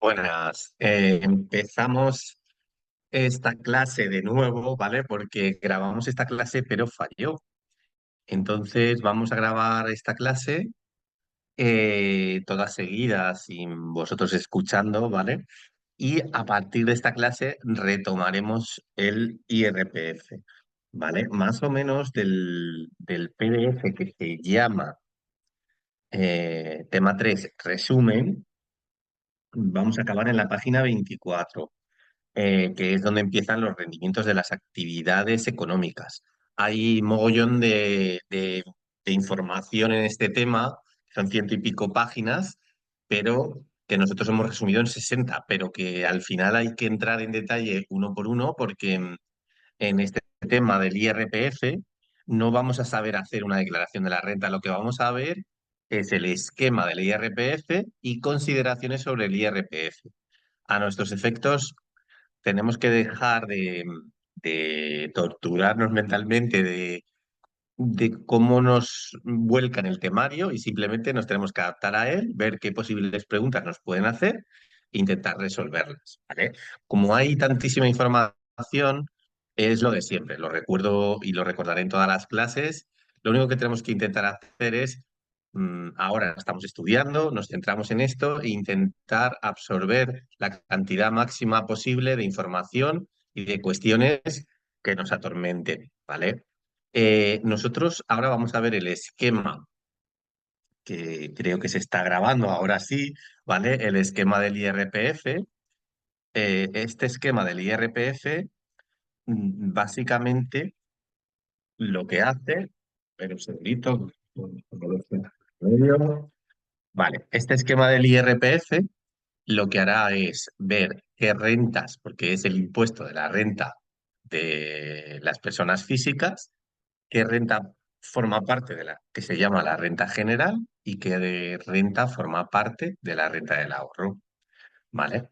Buenas. Empezamos esta clase de nuevo, ¿vale? Porque grabamos esta clase, pero falló. Entonces vamos a grabar esta clase toda seguida, sin vosotros escuchando, ¿vale? Y a partir de esta clase retomaremos el IRPF, ¿vale? Más o menos del PDF que se llama tema 3 resumen, vamos a acabar en la página 24, que es donde empiezan los rendimientos de las actividades económicas. Hay mogollón de información en este tema, son ciento y pico páginas, pero que nosotros hemos resumido en 60, pero que al final hay que entrar en detalle uno por uno porque en este tema del IRPF no vamos a saber hacer una declaración de la renta, lo que vamos a ver es el esquema del IRPF y consideraciones sobre el IRPF. A nuestros efectos, tenemos que dejar de torturarnos mentalmente de cómo nos vuelcan el temario y simplemente nos tenemos que adaptar a él, ver qué posibles preguntas nos pueden hacer e intentar resolverlas, ¿vale? Como hay tantísima información, es lo de siempre, lo recuerdo y lo recordaré en todas las clases. Lo único que tenemos que intentar hacer es, ahora estamos estudiando, nos centramos en esto e intentar absorber la cantidad máxima posible de información y de cuestiones que nos atormenten, ¿vale? Nosotros ahora vamos a ver el esquema que creo que se está grabando ahora sí, ¿vale? El esquema del IRPF. Este esquema del IRPF básicamente lo que hace, pero un segundito, vale, este esquema del IRPF lo que hará es ver qué rentas, porque es el impuesto de la renta de las personas físicas, qué renta forma parte de la que se llama la renta general y qué de renta forma parte de la renta del ahorro, ¿vale?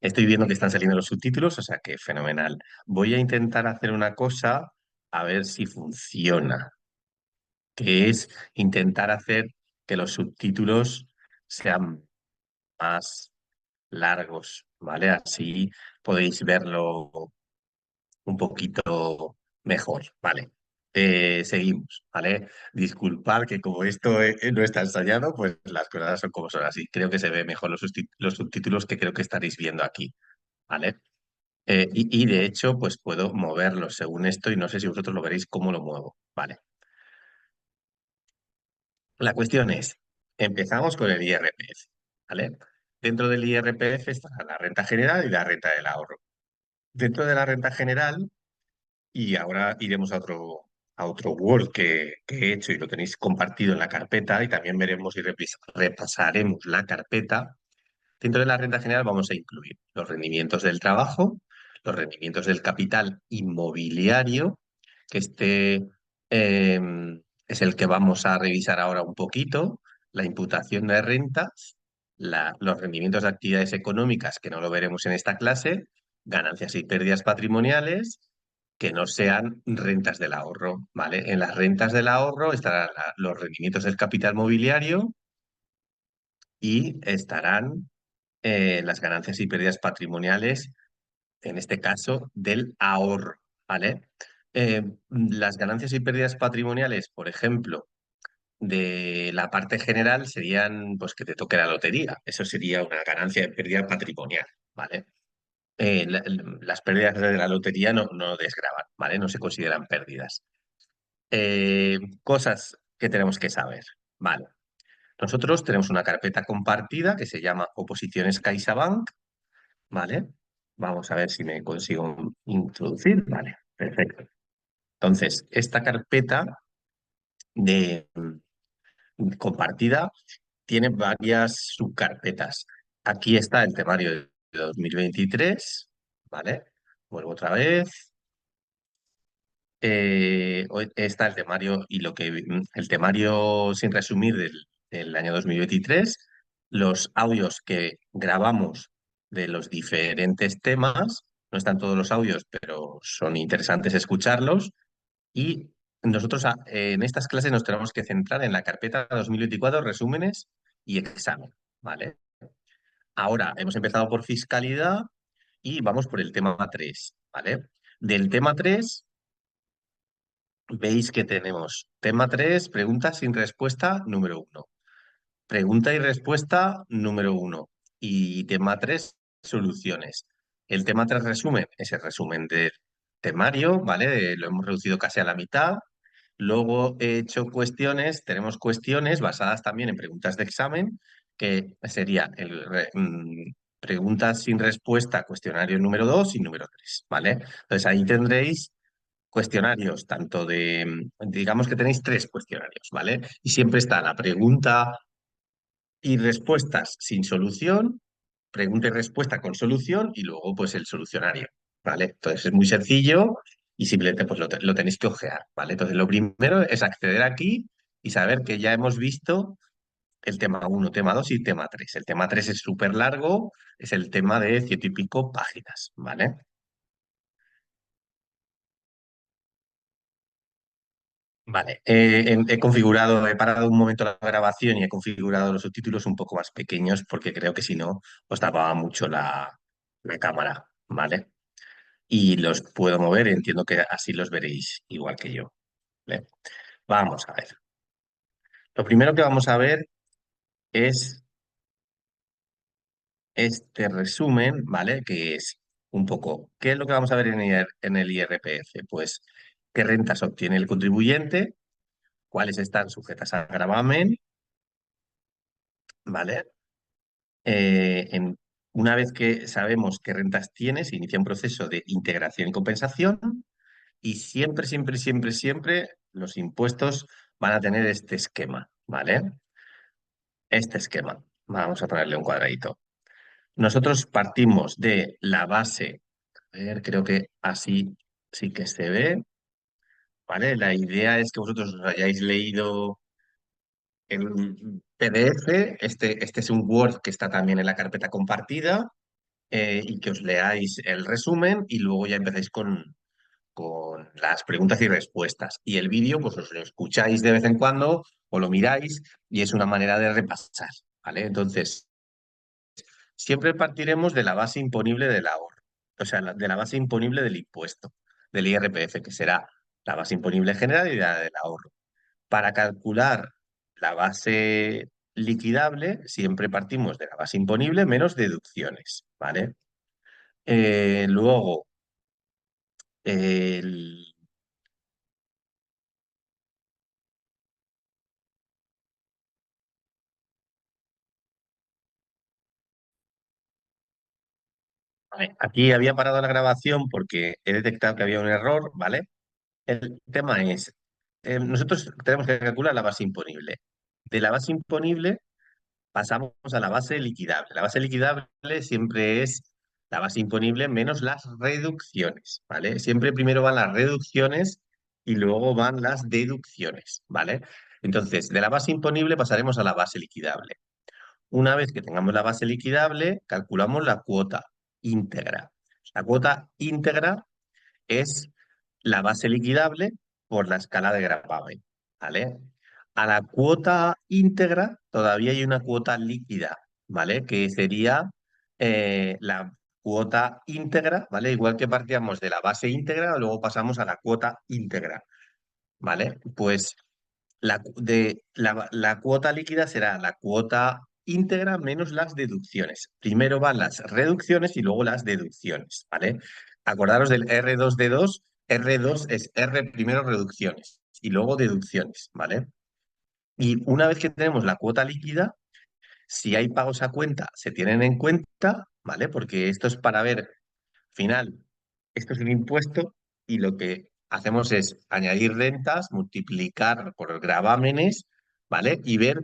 Estoy viendo que están saliendo los subtítulos, o sea que fenomenal. Voy a intentar hacer una cosa a ver si funciona, que es intentar hacer que los subtítulos sean más largos, ¿vale? Así podéis verlo un poquito mejor, ¿vale? Seguimos, ¿vale? Disculpad que como esto no está ensayado, pues las cosas son como son así. Creo que se ve mejor los subtítulos que creo que estaréis viendo aquí, ¿vale? Y de hecho, pues puedo moverlos según esto y no sé si vosotros lo veréis cómo lo muevo, ¿vale? La cuestión es, empezamos con el IRPF, ¿vale? Dentro del IRPF está la renta general y la renta del ahorro. Dentro de la renta general, y ahora iremos a otro Word que he hecho y lo tenéis compartido en la carpeta y también veremos y repasaremos la carpeta. Dentro de la renta general vamos a incluir los rendimientos del trabajo, los rendimientos del capital inmobiliario, que es el que vamos a revisar ahora un poquito, la imputación de rentas, los rendimientos de actividades económicas, que no lo veremos en esta clase, ganancias y pérdidas patrimoniales, que no sean rentas del ahorro, ¿vale? En las rentas del ahorro estarán los rendimientos del capital mobiliario y estarán las ganancias y pérdidas patrimoniales, en este caso del ahorro, ¿vale? Las ganancias y pérdidas patrimoniales, por ejemplo, de la parte general serían, pues, que te toque la lotería. Eso sería una ganancia de pérdida patrimonial, ¿vale? Las pérdidas de la lotería no desgravan, ¿vale? No se consideran pérdidas. Cosas que tenemos que saber, ¿vale? Nosotros tenemos una carpeta compartida que se llama Oposiciones CaixaBank, ¿vale? Vamos a ver si me consigo introducir. Vale, perfecto. Entonces, esta carpeta de compartida tiene varias subcarpetas. Aquí está el temario de 2023, ¿vale? Vuelvo otra vez. Hoy está el temario y el temario sin resumir del año 2023, los audios que grabamos de los diferentes temas, no están todos los audios, pero son interesantes escucharlos. Y nosotros en estas clases nos tenemos que centrar en la carpeta 2024, resúmenes y examen, ¿vale? Ahora hemos empezado por fiscalidad y vamos por el tema 3, ¿vale? Del tema 3 veis que tenemos tema 3 preguntas sin respuesta número uno. Pregunta y respuesta número uno. Y tema 3 soluciones. El tema 3 resumen, es el resumen del temario, ¿vale? Lo hemos reducido casi a la mitad. Luego he hecho cuestiones, tenemos cuestiones basadas también en preguntas de examen, que sería preguntas sin respuesta, cuestionario número 2 y número 3, ¿vale? Entonces ahí tendréis cuestionarios, tanto digamos que tenéis tres cuestionarios, ¿vale? Y siempre está la pregunta y respuestas sin solución, pregunta y respuesta con solución y luego pues el solucionario, ¿vale? Entonces es muy sencillo y simplemente pues lo tenéis que ojear, ¿vale? Entonces lo primero es acceder aquí y saber que ya hemos visto el tema uno, tema 2 y tema 3. El tema 3 es súper largo, es el tema de ciento y pico páginas, ¿vale? Vale, he configurado, he parado un momento la grabación y he configurado los subtítulos un poco más pequeños porque creo que si no os tapaba mucho la cámara, ¿vale? Y los puedo mover, entiendo que así los veréis igual que yo, ¿vale? Vamos a ver. Lo primero que vamos a ver es este resumen, ¿vale? Que es un poco, ¿qué es lo que vamos a ver en el IRPF? Pues qué rentas obtiene el contribuyente, cuáles están sujetas a gravamen, ¿vale? Una vez que sabemos qué rentas tiene, se inicia un proceso de integración y compensación y siempre, siempre, siempre, siempre los impuestos van a tener este esquema, ¿vale? Este esquema. Vamos a ponerle un cuadradito. Nosotros partimos de la base, a ver, creo que así sí que se ve, ¿vale? La idea es que vosotros os hayáis leído el PDF, este es un Word que está también en la carpeta compartida, y que os leáis el resumen y luego ya empezáis con las preguntas y respuestas. Y el vídeo, pues os lo escucháis de vez en cuando o lo miráis y es una manera de repasar, ¿vale? Entonces, siempre partiremos de la base imponible del ahorro, o sea, de la base imponible del impuesto, del IRPF, que será la base imponible general y la del ahorro. Para calcular la base liquidable, siempre partimos de la base imponible menos deducciones, ¿vale? Luego, el- vale, aquí había parado la grabación porque he detectado que había un error, ¿vale? El tema es, nosotros tenemos que calcular la base imponible. De la base imponible pasamos a la base liquidable. La base liquidable siempre es la base imponible menos las reducciones, ¿vale? Siempre primero van las reducciones y luego van las deducciones, ¿vale? Entonces, de la base imponible pasaremos a la base liquidable. Una vez que tengamos la base liquidable, calculamos la cuota íntegra. La cuota íntegra es la base liquidable por la escala de gravamen, ¿vale? A la cuota íntegra todavía hay una cuota líquida, ¿vale? Que sería la cuota íntegra, ¿vale? Igual que partíamos de la base íntegra, luego pasamos a la cuota íntegra, ¿vale? Pues la cuota líquida será la cuota íntegra menos las deducciones. Primero van las reducciones y luego las deducciones, ¿vale? Acordaros del R2D2. R2 es R primero reducciones y luego deducciones, ¿vale? Y una vez que tenemos la cuota líquida, si hay pagos a cuenta, se tienen en cuenta, ¿vale? Porque esto es para ver final, esto es un impuesto y lo que hacemos es añadir rentas, multiplicar por gravámenes, ¿vale? Y ver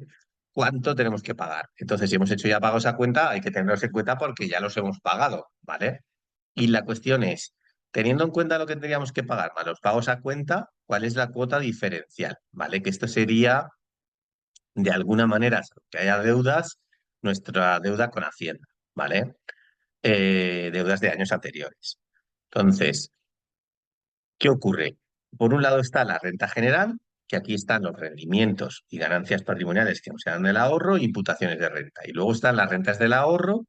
cuánto tenemos que pagar. Entonces, si hemos hecho ya pagos a cuenta, hay que tenerlos en cuenta porque ya los hemos pagado, ¿vale? Y la cuestión es, teniendo en cuenta lo que tendríamos que pagar más los pagos a cuenta, ¿cuál es la cuota diferencial? ¿Vale? Que esto sería, de alguna manera, que haya deudas, nuestra deuda con Hacienda, ¿vale? Deudas de años anteriores. Entonces, ¿qué ocurre? Por un lado está la renta general, que aquí están los rendimientos y ganancias patrimoniales que nos dan del ahorro e imputaciones de renta. Y luego están las rentas del ahorro,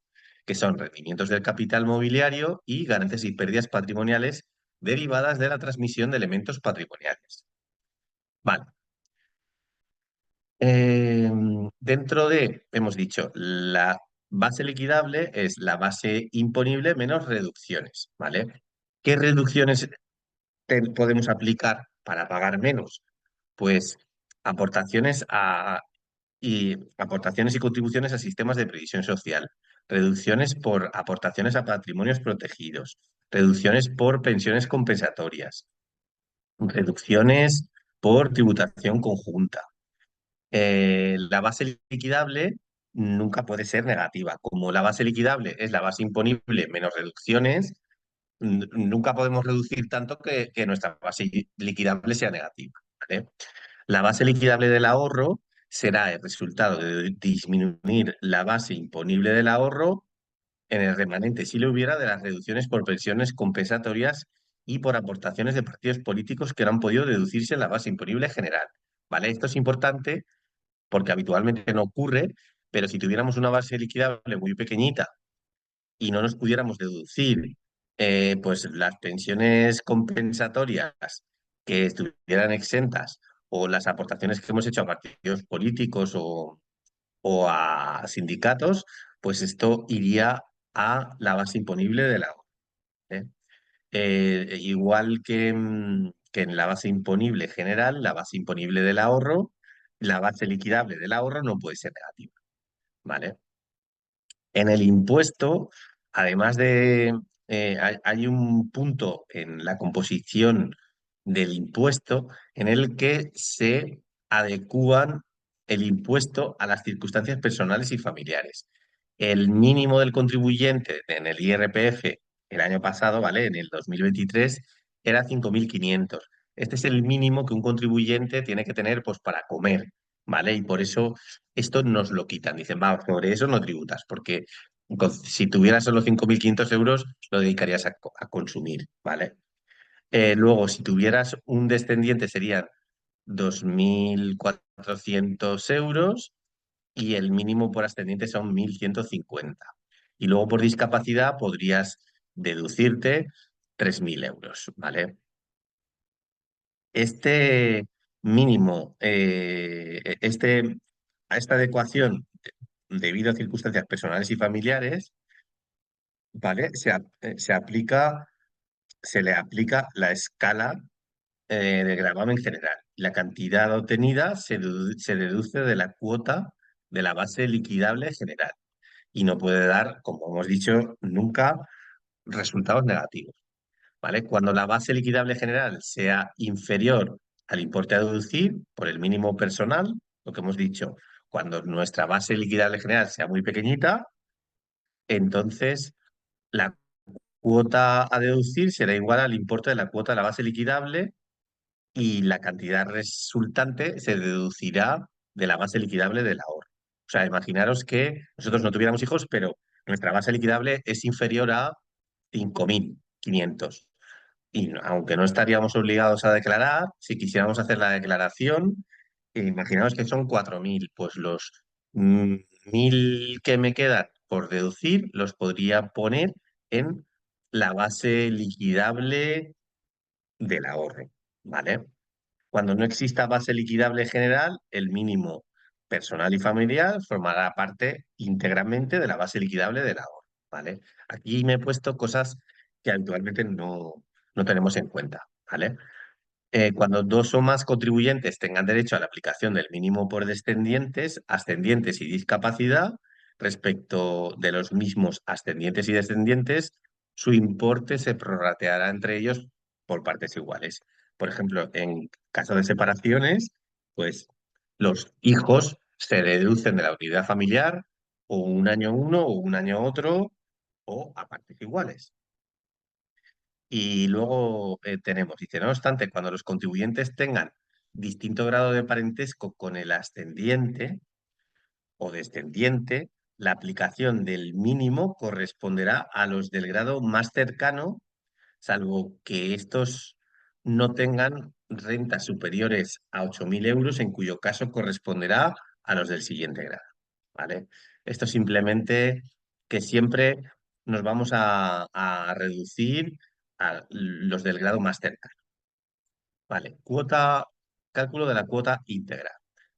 que son rendimientos del capital mobiliario y ganancias y pérdidas patrimoniales derivadas de la transmisión de elementos patrimoniales. Vale. Eh, Dentro de, hemos dicho, la base liquidable es la base imponible menos reducciones, ¿vale? ¿Qué reducciones podemos aplicar para pagar menos? Pues aportaciones aportaciones y contribuciones a sistemas de previsión social, reducciones por aportaciones a patrimonios protegidos, reducciones por pensiones compensatorias, reducciones por tributación conjunta. La base liquidable nunca puede ser negativa. Como la base liquidable es la base imponible menos reducciones, nunca podemos reducir tanto que nuestra base liquidable sea negativa, ¿vale? La base liquidable del ahorro será el resultado de disminuir la base imponible del ahorro en el remanente, si lo hubiera, de las reducciones por pensiones compensatorias y por aportaciones de partidos políticos que no han podido deducirse en la base imponible general. ¿Vale? Esto es importante porque habitualmente no ocurre, pero si tuviéramos una base liquidable muy pequeñita y no nos pudiéramos deducir pues las pensiones compensatorias que estuvieran exentas o las aportaciones que hemos hecho a partidos políticos o a sindicatos, pues esto iría a la base imponible de la ONCE. Igual que en la base imponible general, la base imponible del ahorro, la base liquidable del ahorro no puede ser negativa, ¿vale? En el impuesto, además de, hay un punto en la composición del impuesto en el que se adecúan el impuesto a las circunstancias personales y familiares. El mínimo del contribuyente en el IRPF el año pasado, ¿vale? En el 2023 era 5.500. Este es el mínimo que un contribuyente tiene que tener pues, para comer, ¿vale? Y por eso esto nos lo quitan. Dicen, va, sobre eso no tributas, porque si tuvieras solo 5.500 euros, lo dedicarías a consumir, ¿vale? Luego, si tuvieras un descendiente, serían 2.400 euros y el mínimo por ascendiente son 1.150. Y luego por discapacidad podrías deducirte 3.000 euros, ¿vale? Este mínimo, a esta adecuación, debido a circunstancias personales y familiares, ¿vale? Se le aplica la escala de gravamen general. La cantidad obtenida se deduce de la cuota de la base liquidable general y no puede dar, como hemos dicho, nunca resultados negativos, ¿vale? Cuando la base liquidable general sea inferior al importe a deducir por el mínimo personal, lo que hemos dicho, cuando nuestra base liquidable general sea muy pequeñita, entonces la cuota a deducir será igual al importe de la cuota de la base liquidable y la cantidad resultante se deducirá de la base liquidable del ahorro. O sea, imaginaros que nosotros no tuviéramos hijos, pero nuestra base liquidable es inferior a 5.500. Y aunque no estaríamos obligados a declarar, si quisiéramos hacer la declaración, imaginaos que son 4.000, pues los 1.000 que me quedan por deducir los podría poner en la base liquidable del ahorro, ¿vale? Cuando no exista base liquidable general, el mínimo personal y familiar formará parte íntegramente de la base liquidable del ahorro, ¿vale? Aquí me he puesto cosas que habitualmente no tenemos en cuenta, ¿vale? Cuando dos o más contribuyentes tengan derecho a la aplicación del mínimo por descendientes, ascendientes y discapacidad, respecto de los mismos ascendientes y descendientes, su importe se prorrateará entre ellos por partes iguales. Por ejemplo, en caso de separaciones, pues los hijos se deducen de la unidad familiar o un año uno o un año otro o a partes iguales. Y luego tenemos, dice, no obstante, cuando los contribuyentes tengan distinto grado de parentesco con el ascendiente o descendiente, la aplicación del mínimo corresponderá a los del grado más cercano, salvo que estos no tengan rentas superiores a 8.000 euros, en cuyo caso corresponderá a los del siguiente grado. ¿Vale? Esto simplemente que siempre nos vamos a reducir a los del grado más cercano. Vale, cálculo de la cuota íntegra.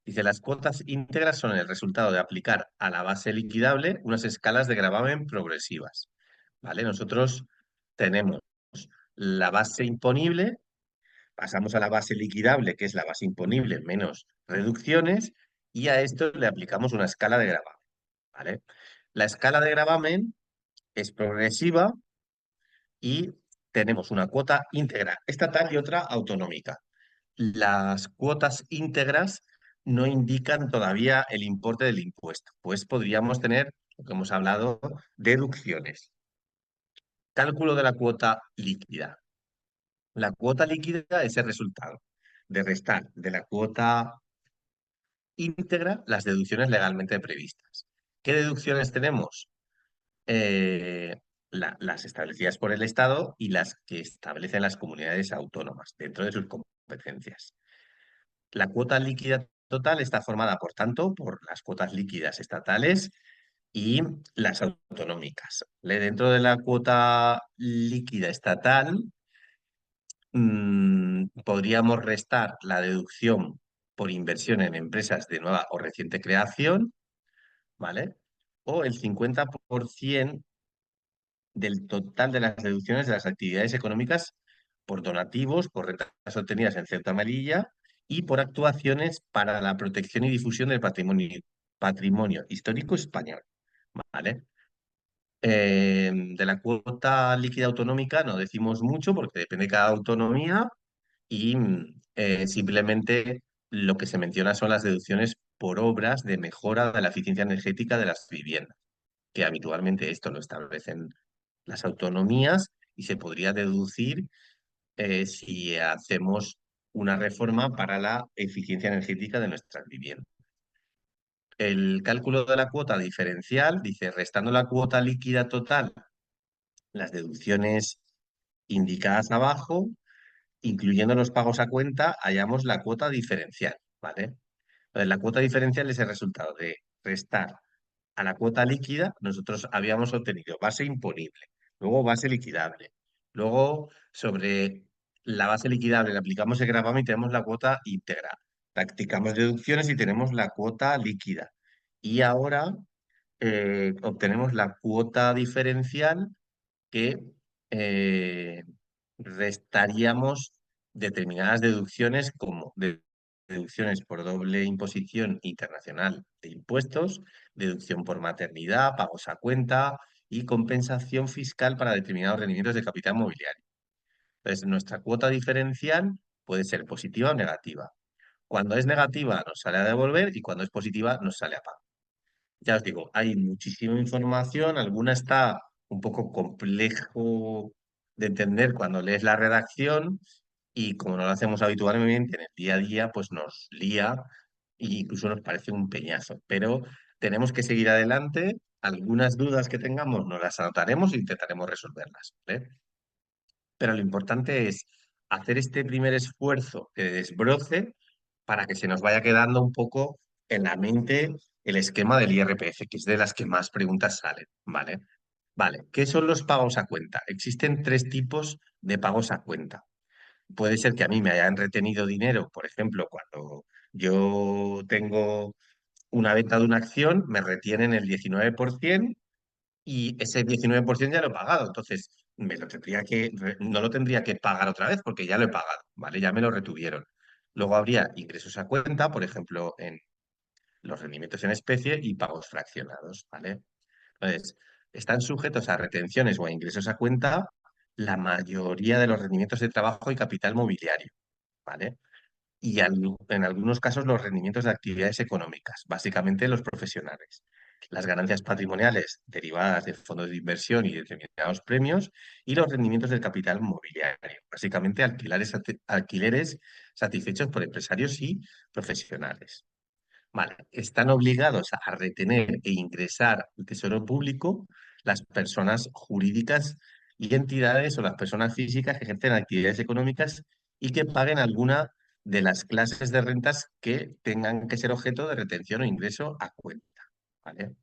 Dice, las cuotas íntegras son el resultado de aplicar a la base liquidable unas escalas de gravamen progresivas. ¿Vale? Nosotros tenemos la base imponible, pasamos a la base liquidable, que es la base imponible menos reducciones, y a esto le aplicamos una escala de gravamen. ¿Vale? La escala de gravamen es progresiva y tenemos una cuota íntegra estatal y otra autonómica. Las cuotas íntegras no indican todavía el importe del impuesto, pues podríamos tener, lo que hemos hablado, deducciones. Cálculo de la cuota líquida. La cuota líquida es el resultado de restar de la cuota íntegra las deducciones legalmente previstas. ¿Qué deducciones tenemos? Eh, las establecidas por el Estado y las que establecen las comunidades autónomas dentro de sus competencias. La cuota líquida total está formada, por tanto, por las cuotas líquidas estatales y las autonómicas. Dentro de la cuota líquida estatal, podríamos restar la deducción por inversión en empresas de nueva o reciente creación, ¿vale? O el 50% del total de las deducciones de las actividades económicas por donativos, por rentas obtenidas en cierta amarilla y por actuaciones para la protección y difusión del patrimonio histórico español. ¿Vale? De la cuota líquida autonómica no decimos mucho porque depende de cada autonomía y simplemente lo que se menciona son las deducciones por obras de mejora de la eficiencia energética de las viviendas, que habitualmente esto lo establecen las autonomías y se podría deducir si hacemos una reforma para la eficiencia energética de nuestras viviendas. El cálculo de la cuota diferencial dice, restando la cuota líquida total, las deducciones indicadas abajo, incluyendo los pagos a cuenta, hallamos la cuota diferencial, ¿vale? Entonces, la cuota diferencial es el resultado de restar a la cuota líquida. Nosotros habíamos obtenido base imponible, luego base liquidable, luego sobre la base liquidable le aplicamos el gravamen y tenemos la cuota íntegra. Practicamos deducciones y tenemos la cuota líquida. Y ahora obtenemos la cuota diferencial que eh, restaríamos determinadas deducciones como deducciones por doble imposición internacional de impuestos, deducción por maternidad, pagos a cuenta y compensación fiscal para determinados rendimientos de capital mobiliario. Entonces, nuestra cuota diferencial puede ser positiva o negativa. Cuando es negativa nos sale a devolver y cuando es positiva nos sale a pagar. Ya os digo, hay muchísima información, alguna está un poco complejo de entender cuando lees la redacción y como no lo hacemos habitualmente en el día a día, pues nos lía e incluso nos parece un peñazo. Pero tenemos que seguir adelante, algunas dudas que tengamos nos las anotaremos e intentaremos resolverlas, ¿vale? Pero lo importante es hacer este primer esfuerzo de desbroce para que se nos vaya quedando un poco en la mente el esquema del IRPF, que es de las que más preguntas salen, ¿vale? Vale, ¿qué son los pagos a cuenta? Existen tres tipos de pagos a cuenta. Puede ser que a mí me hayan retenido dinero, por ejemplo, cuando yo tengo una venta de una acción, me retienen el 19% y ese 19% ya lo he pagado. Entonces, no lo tendría que pagar otra vez porque ya lo he pagado, ¿vale? Ya me lo retuvieron. Luego habría ingresos a cuenta, por ejemplo, en los rendimientos en especie y pagos fraccionados, ¿vale? Entonces, están sujetos a retenciones o a ingresos a cuenta la mayoría de los rendimientos de trabajo y capital mobiliario, ¿vale? Y en algunos casos los rendimientos de actividades económicas, básicamente los profesionales. Las ganancias patrimoniales derivadas de fondos de inversión y determinados premios y los rendimientos del capital mobiliario, básicamente alquileres satisfechos por empresarios y profesionales. Vale, están obligados a retener e ingresar al Tesoro Público las personas jurídicas y entidades o las personas físicas que ejercen actividades económicas y que paguen alguna de las clases de rentas que tengan que ser objeto de retención o ingreso a cuenta. ¿Vale?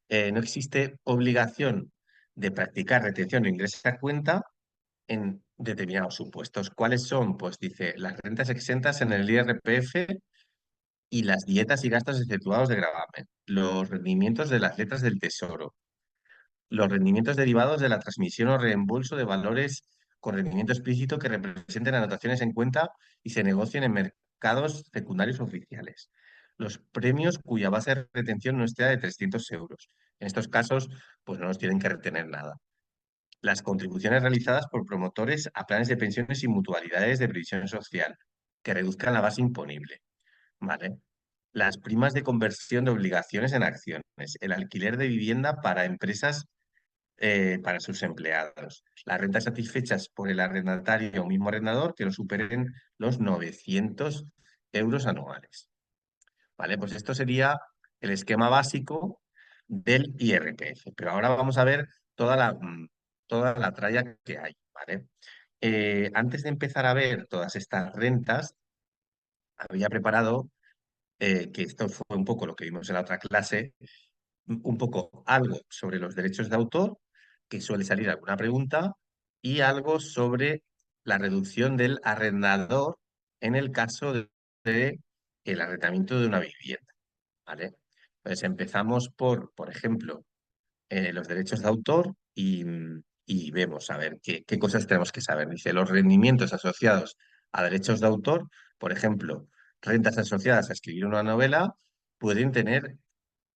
no existe obligación de practicar retención de ingresos a cuenta en determinados supuestos. ¿Cuáles son? Pues dice, las rentas exentas en el IRPF y las dietas y gastos exceptuados de gravamen, los rendimientos de las letras del tesoro, los rendimientos derivados de la transmisión o reembolso de valores con rendimiento explícito que representen anotaciones en cuenta y se negocien en mercados secundarios oficiales. Los premios cuya base de retención no esté de 300 euros. En estos casos, pues no nos tienen que retener nada. Las contribuciones realizadas por promotores a planes de pensiones y mutualidades de previsión social, que reduzcan la base imponible. ¿Vale? Las primas de conversión de obligaciones en acciones, el alquiler de vivienda para empresas para sus empleados. Las rentas satisfechas por el arrendatario o mismo arrendador que no superen los 900 euros anuales. ¿Vale? Pues esto sería el esquema básico del IRPF. Pero ahora vamos a ver toda la tralla que hay. ¿Vale? Antes de empezar a ver todas estas rentas, había preparado, que esto fue un poco lo que vimos en la otra clase, un poco algo sobre los derechos de autor, que suele salir alguna pregunta, y algo sobre la reducción del arrendador en el caso de el arrendamiento de una vivienda, ¿vale? Entonces empezamos por ejemplo, los derechos de autor y vemos a ver qué cosas tenemos que saber. Dice, los rendimientos asociados a derechos de autor, por ejemplo, rentas asociadas a escribir una novela, pueden tener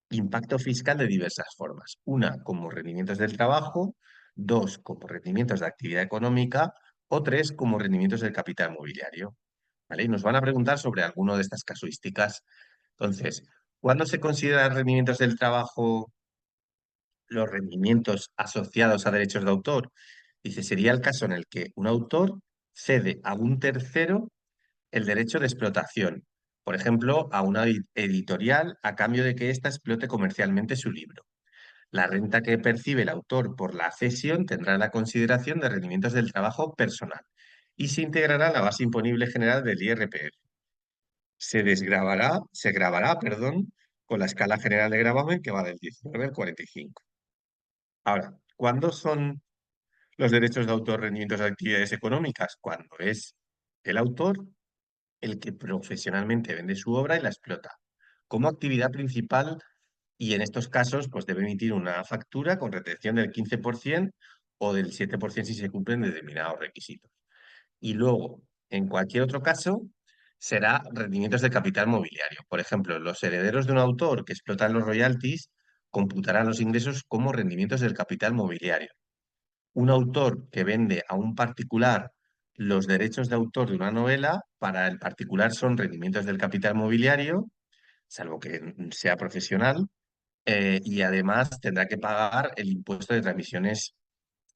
impacto fiscal de diversas formas. Una, como rendimientos del trabajo; dos, como rendimientos de actividad económica; o tres, como rendimientos del capital mobiliario. ¿Vale? Y nos van a preguntar sobre alguna de estas casuísticas. Entonces, ¿cuándo se consideran rendimientos del trabajo los rendimientos asociados a derechos de autor? Dice, sería el caso en el que un autor cede a un tercero el derecho de explotación, por ejemplo, a una editorial a cambio de que ésta explote comercialmente su libro. La renta que percibe el autor por la cesión tendrá la consideración de rendimientos del trabajo personal y se integrará en la base imponible general del IRPF. Se gravará, perdón, con la escala general de gravamen que va del 19 al 45. Ahora, ¿cuándo son los derechos de autor rendimientos de actividades económicas? Cuando es el autor el que profesionalmente vende su obra y la explota como actividad principal, y en estos casos pues debe emitir una factura con retención del 15% o del 7% si se cumplen determinados requisitos. Y luego, en cualquier otro caso, será rendimientos de capital mobiliario. Por ejemplo, los herederos de un autor que explotan los royalties computarán los ingresos como rendimientos del capital mobiliario. Un autor que vende a un particular los derechos de autor de una novela, para el particular son rendimientos del capital mobiliario, salvo que sea profesional, y además tendrá que pagar el impuesto de transmisiones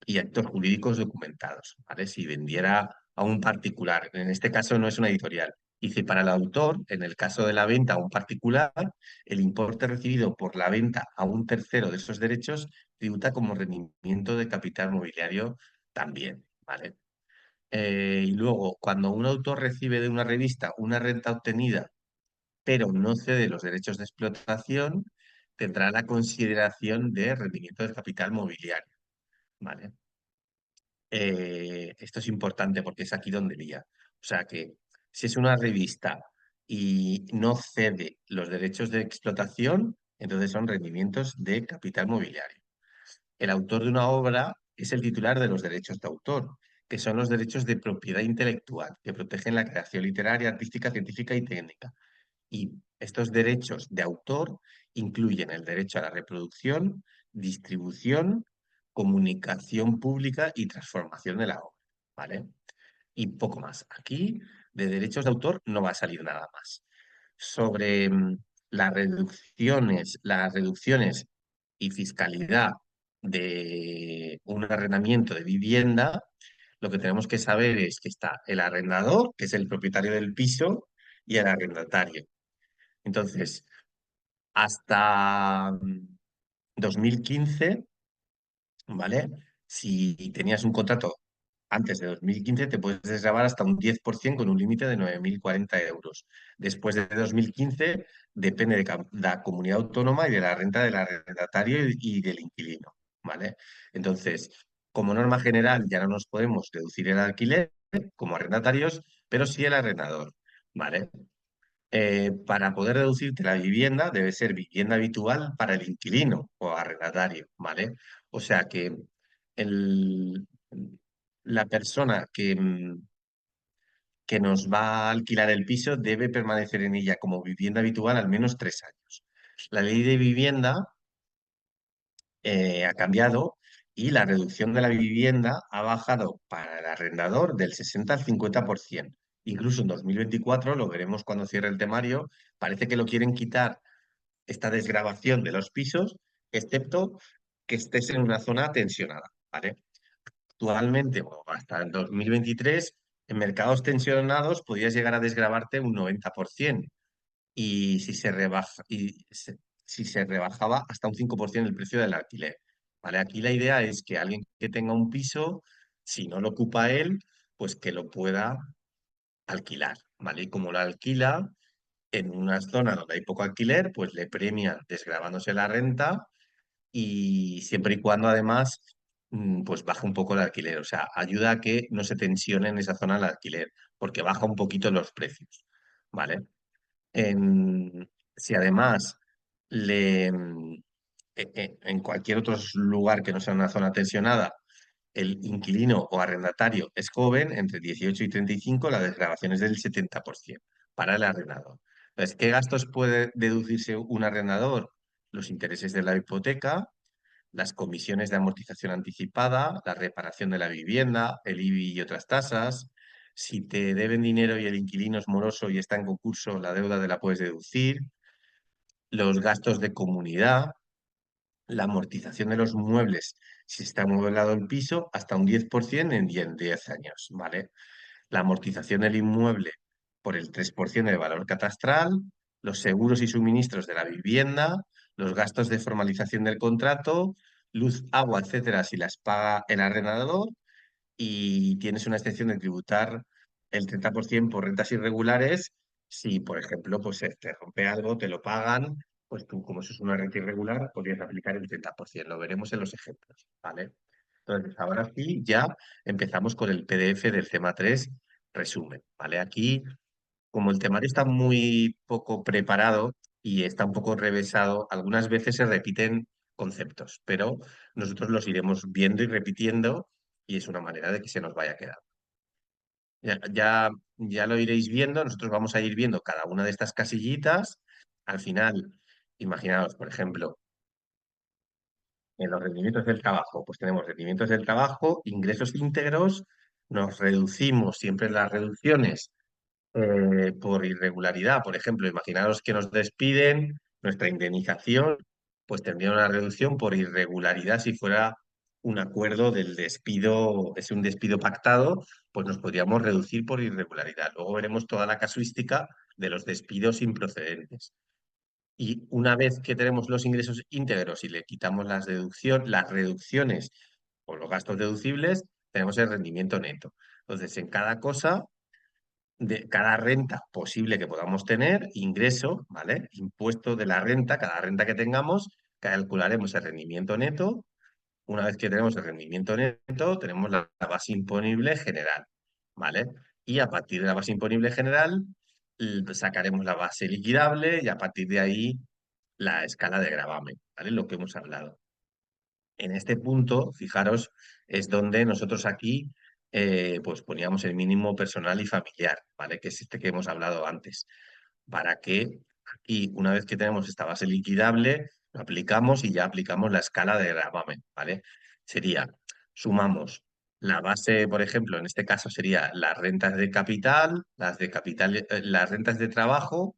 y actos jurídicos documentados, ¿vale? Si vendiera a un particular, en este caso no es una editorial. Dice, para el autor, en el caso de la venta a un particular, el importe recibido por la venta a un tercero de esos derechos tributa como rendimiento de capital mobiliario también, ¿vale? Y luego, cuando un autor recibe de una revista una renta obtenida, pero no cede los derechos de explotación, tendrá la consideración de rendimiento del capital mobiliario, ¿vale? Esto es importante porque es aquí donde lía. O sea que si es una revista y no cede los derechos de explotación, entonces son rendimientos de capital mobiliario. El autor de una obra es el titular de los derechos de autor, que son los derechos de propiedad intelectual, que protegen la creación literaria, artística, científica y técnica. Y estos derechos de autor incluyen el derecho a la reproducción, distribución, comunicación pública y transformación de la obra, ¿vale? Y poco más. Aquí de derechos de autor no va a salir nada más. Sobre las reducciones y fiscalidad de un arrendamiento de vivienda, lo que tenemos que saber es que está el arrendador, que es el propietario del piso, y el arrendatario. Entonces, hasta 2015, ¿vale? Si tenías un contrato Antes de 2015 te puedes desgravar hasta un 10% con un límite de 9.040 euros. Después de 2015 depende de la comunidad autónoma y de la renta del arrendatario y del inquilino, ¿vale? Entonces, como norma general ya no nos podemos deducir el alquiler como arrendatarios, pero sí el arrendador, ¿vale? Para poder deducirte la vivienda debe ser vivienda habitual para el inquilino o arrendatario, ¿vale? O sea que el, la persona que nos va a alquilar el piso debe permanecer en ella como vivienda habitual al menos 3 años. La ley de vivienda ha cambiado y la reducción de la vivienda ha bajado para el arrendador del 60 al 50%. Incluso en 2024, lo veremos cuando cierre el temario, parece que lo quieren quitar esta desgravación de los pisos, excepto que estés en una zona tensionada, ¿vale? Actualmente, o hasta el 2023, en mercados tensionados podías llegar a desgravarte un 90% y si se rebajaba hasta un 5% el precio del alquiler, ¿vale? Aquí la idea es que alguien que tenga un piso, si no lo ocupa él, pues que lo pueda alquilar, ¿vale? Y como lo alquila en una zona donde hay poco alquiler, pues le premian desgravándose la renta y siempre y cuando además pues baja un poco el alquiler, o sea, ayuda a que no se tensione en esa zona el alquiler, porque baja un poquito los precios, ¿vale? Si además en cualquier otro lugar que no sea una zona tensionada, el inquilino o arrendatario es joven, entre 18 y 35, la desgravación es del 70% para el arrendador. Entonces, ¿qué gastos puede deducirse un arrendador? Los intereses de la hipoteca, las comisiones de amortización anticipada, la reparación de la vivienda, el IBI y otras tasas. Si te deben dinero y el inquilino es moroso y está en concurso, la deuda te la puedes deducir. Los gastos de comunidad, la amortización de los muebles, si está amueblado el piso, hasta un 10% en 10 años, ¿vale? La amortización del inmueble por el 3% del valor catastral, los seguros y suministros de la vivienda, los gastos de formalización del contrato, luz, agua, etcétera, si las paga el arrendador, y tienes una excepción de tributar el 30% por rentas irregulares. Si, por ejemplo, pues se te rompe algo, te lo pagan, pues tú, como eso es una renta irregular, podrías aplicar el 30%. Lo veremos en los ejemplos, ¿vale? Entonces, ahora sí, ya empezamos con el PDF del tema 3 resumen, ¿vale? Aquí, como el temario está muy poco preparado y está un poco revesado, algunas veces se repiten conceptos, pero nosotros los iremos viendo y repitiendo y es una manera de que se nos vaya quedando. Ya lo iréis viendo, nosotros vamos a ir viendo cada una de estas casillitas. Al final, imaginaos, por ejemplo, en los rendimientos del trabajo, pues tenemos rendimientos del trabajo, ingresos íntegros, nos reducimos siempre las reducciones por irregularidad. Por ejemplo, imaginaros que nos despiden, nuestra indemnización, pues tendría una reducción por irregularidad si fuera un acuerdo del despido, es un despido pactado, pues nos podríamos reducir por irregularidad. Luego veremos toda la casuística de los despidos improcedentes. Y una vez que tenemos los ingresos íntegros y le quitamos las reducciones o los gastos deducibles, tenemos el rendimiento neto. Entonces, en cada cosa de cada renta posible que podamos tener, ingreso, ¿vale? Impuesto de la renta, cada renta que tengamos, calcularemos el rendimiento neto. Una vez que tenemos el rendimiento neto, tenemos la base imponible general, ¿vale? Y a partir de la base imponible general, sacaremos la base liquidable y a partir de ahí la escala de gravamen, ¿vale? Lo que hemos hablado. En este punto, fijaros, es donde nosotros aquí pues poníamos el mínimo personal y familiar, ¿vale? Que es este que hemos hablado antes. Para que aquí, una vez que tenemos esta base liquidable, lo aplicamos y ya aplicamos la escala de gravamen, ¿vale? Sería, sumamos la base, por ejemplo, en este caso sería las rentas de capital, las rentas de trabajo,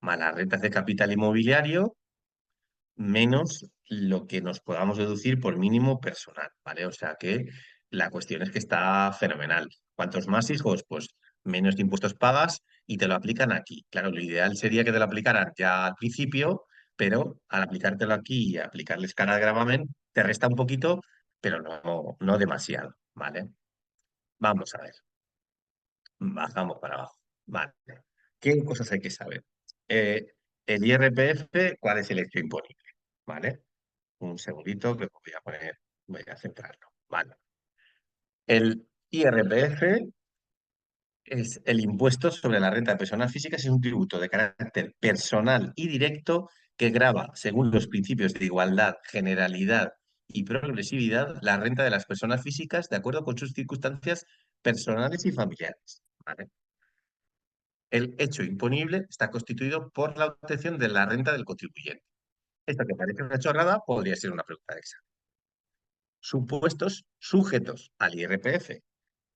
más las rentas de capital inmobiliario menos lo que nos podamos deducir por mínimo personal, ¿vale? O sea que la cuestión es que está fenomenal. Cuantos más hijos, pues menos impuestos pagas y te lo aplican aquí. Claro, lo ideal sería que te lo aplicaran ya al principio, pero al aplicártelo aquí y aplicarles cara de gravamen, te resta un poquito, pero no demasiado, ¿vale? Vamos a ver, bajamos para abajo. Vale. ¿Qué cosas hay que saber? Eh, el IRPF, ¿cuál es el hecho imponible? ¿Vale? Un segundito que voy a poner, voy a centrarlo. Vale. El IRPF es el impuesto sobre la renta de personas físicas, es un tributo de carácter personal y directo que grava, según los principios de igualdad, generalidad y progresividad, la renta de las personas físicas de acuerdo con sus circunstancias personales y familiares. ¿Vale? El hecho imponible está constituido por la obtención de la renta del contribuyente. Esto que parece una chorrada podría ser una pregunta de examen. Supuestos sujetos al IRPF.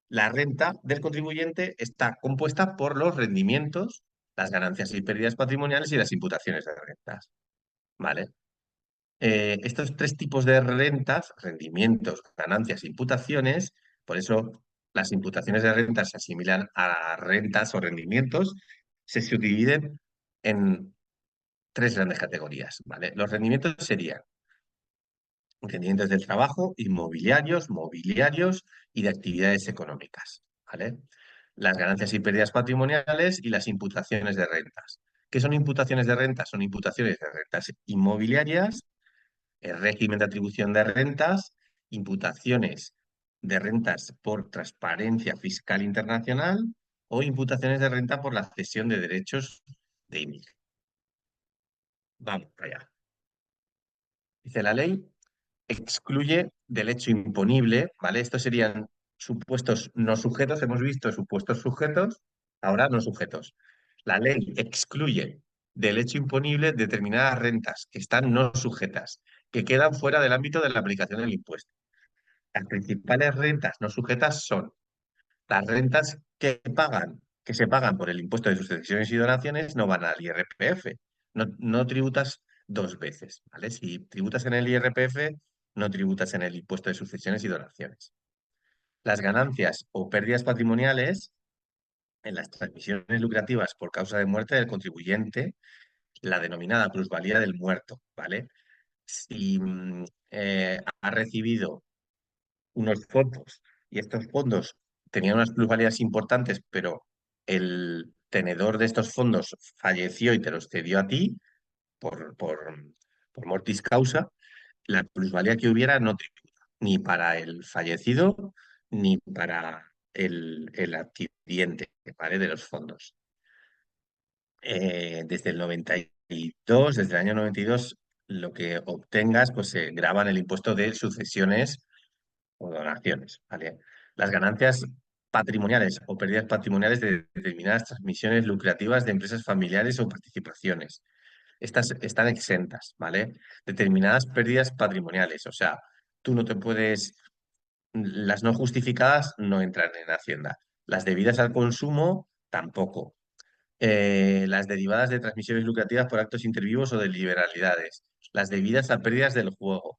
La renta del contribuyente está compuesta por los rendimientos, las ganancias y pérdidas patrimoniales y las imputaciones de rentas. ¿Vale? Estos tres tipos de rentas, rendimientos, ganancias e imputaciones, por eso las imputaciones de rentas se asimilan a rentas o rendimientos, se subdividen en tres grandes categorías. ¿Vale? Los rendimientos serían rendimientos del trabajo, inmobiliarios, mobiliarios y de actividades económicas. ¿Vale? Las ganancias y pérdidas patrimoniales y las imputaciones de rentas. ¿Qué son imputaciones de rentas? Son imputaciones de rentas inmobiliarias, el régimen de atribución de rentas, imputaciones de rentas por transparencia fiscal internacional o imputaciones de renta por la cesión de derechos de IMI. Vamos para allá. Dice la ley, excluye del hecho imponible, ¿vale? Estos serían supuestos no sujetos, hemos visto supuestos sujetos, ahora no sujetos. La ley excluye del hecho imponible determinadas rentas que están no sujetas, que quedan fuera del ámbito de la aplicación del impuesto. Las principales rentas no sujetas son las rentas que se pagan por el impuesto de sucesiones y donaciones, no van al IRPF. No, no tributas dos veces, ¿vale? Si tributas en el IRPF, no tributas en el impuesto de sucesiones y donaciones. Las ganancias o pérdidas patrimoniales en las transmisiones lucrativas por causa de muerte del contribuyente, la denominada plusvalía del muerto, ¿vale? Si ha recibido unos fondos y estos fondos tenían unas plusvalías importantes, pero el tenedor de estos fondos falleció y te los cedió a ti por, por, por mortis causa, la plusvalía que hubiera no tributa, ni para el fallecido ni para el adquiriente, ¿vale? De los fondos. Desde el 92, desde el año 92, lo que obtengas, pues se graba en el impuesto de sucesiones o donaciones, ¿vale? Las ganancias patrimoniales o pérdidas patrimoniales de determinadas transmisiones lucrativas de empresas familiares o participaciones. Estas están exentas, ¿vale? Determinadas pérdidas patrimoniales, o sea, tú no te puedes, las no justificadas no entran en Hacienda. Las debidas al consumo, tampoco. Las derivadas de transmisiones lucrativas por actos intervivos o de liberalidades, las debidas a pérdidas del juego,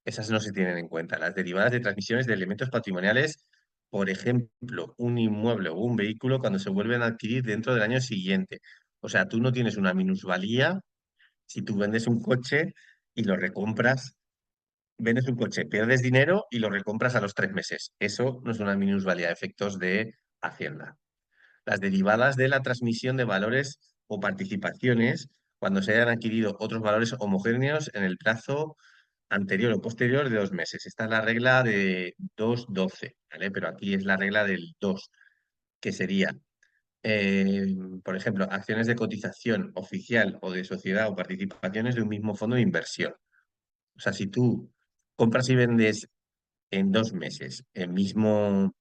esas no se tienen en cuenta. Las derivadas de transmisiones de elementos patrimoniales, por ejemplo, un inmueble o un vehículo cuando se vuelven a adquirir dentro del año siguiente. O sea, tú no tienes una minusvalía si tú vendes un coche y lo recompras, vendes un coche, pierdes dinero y lo recompras a los 3 meses. Eso no es una minusvalía de efectos de Hacienda. Las derivadas de la transmisión de valores o participaciones cuando se hayan adquirido otros valores homogéneos en el plazo anterior o posterior de 2 meses. Esta es la regla de 2-12, ¿vale? Pero aquí es la regla del 2, que sería, por ejemplo, acciones de cotización oficial o de sociedad o participaciones de un mismo fondo de inversión. O sea, si tú compras y vendes en 2 meses el mismo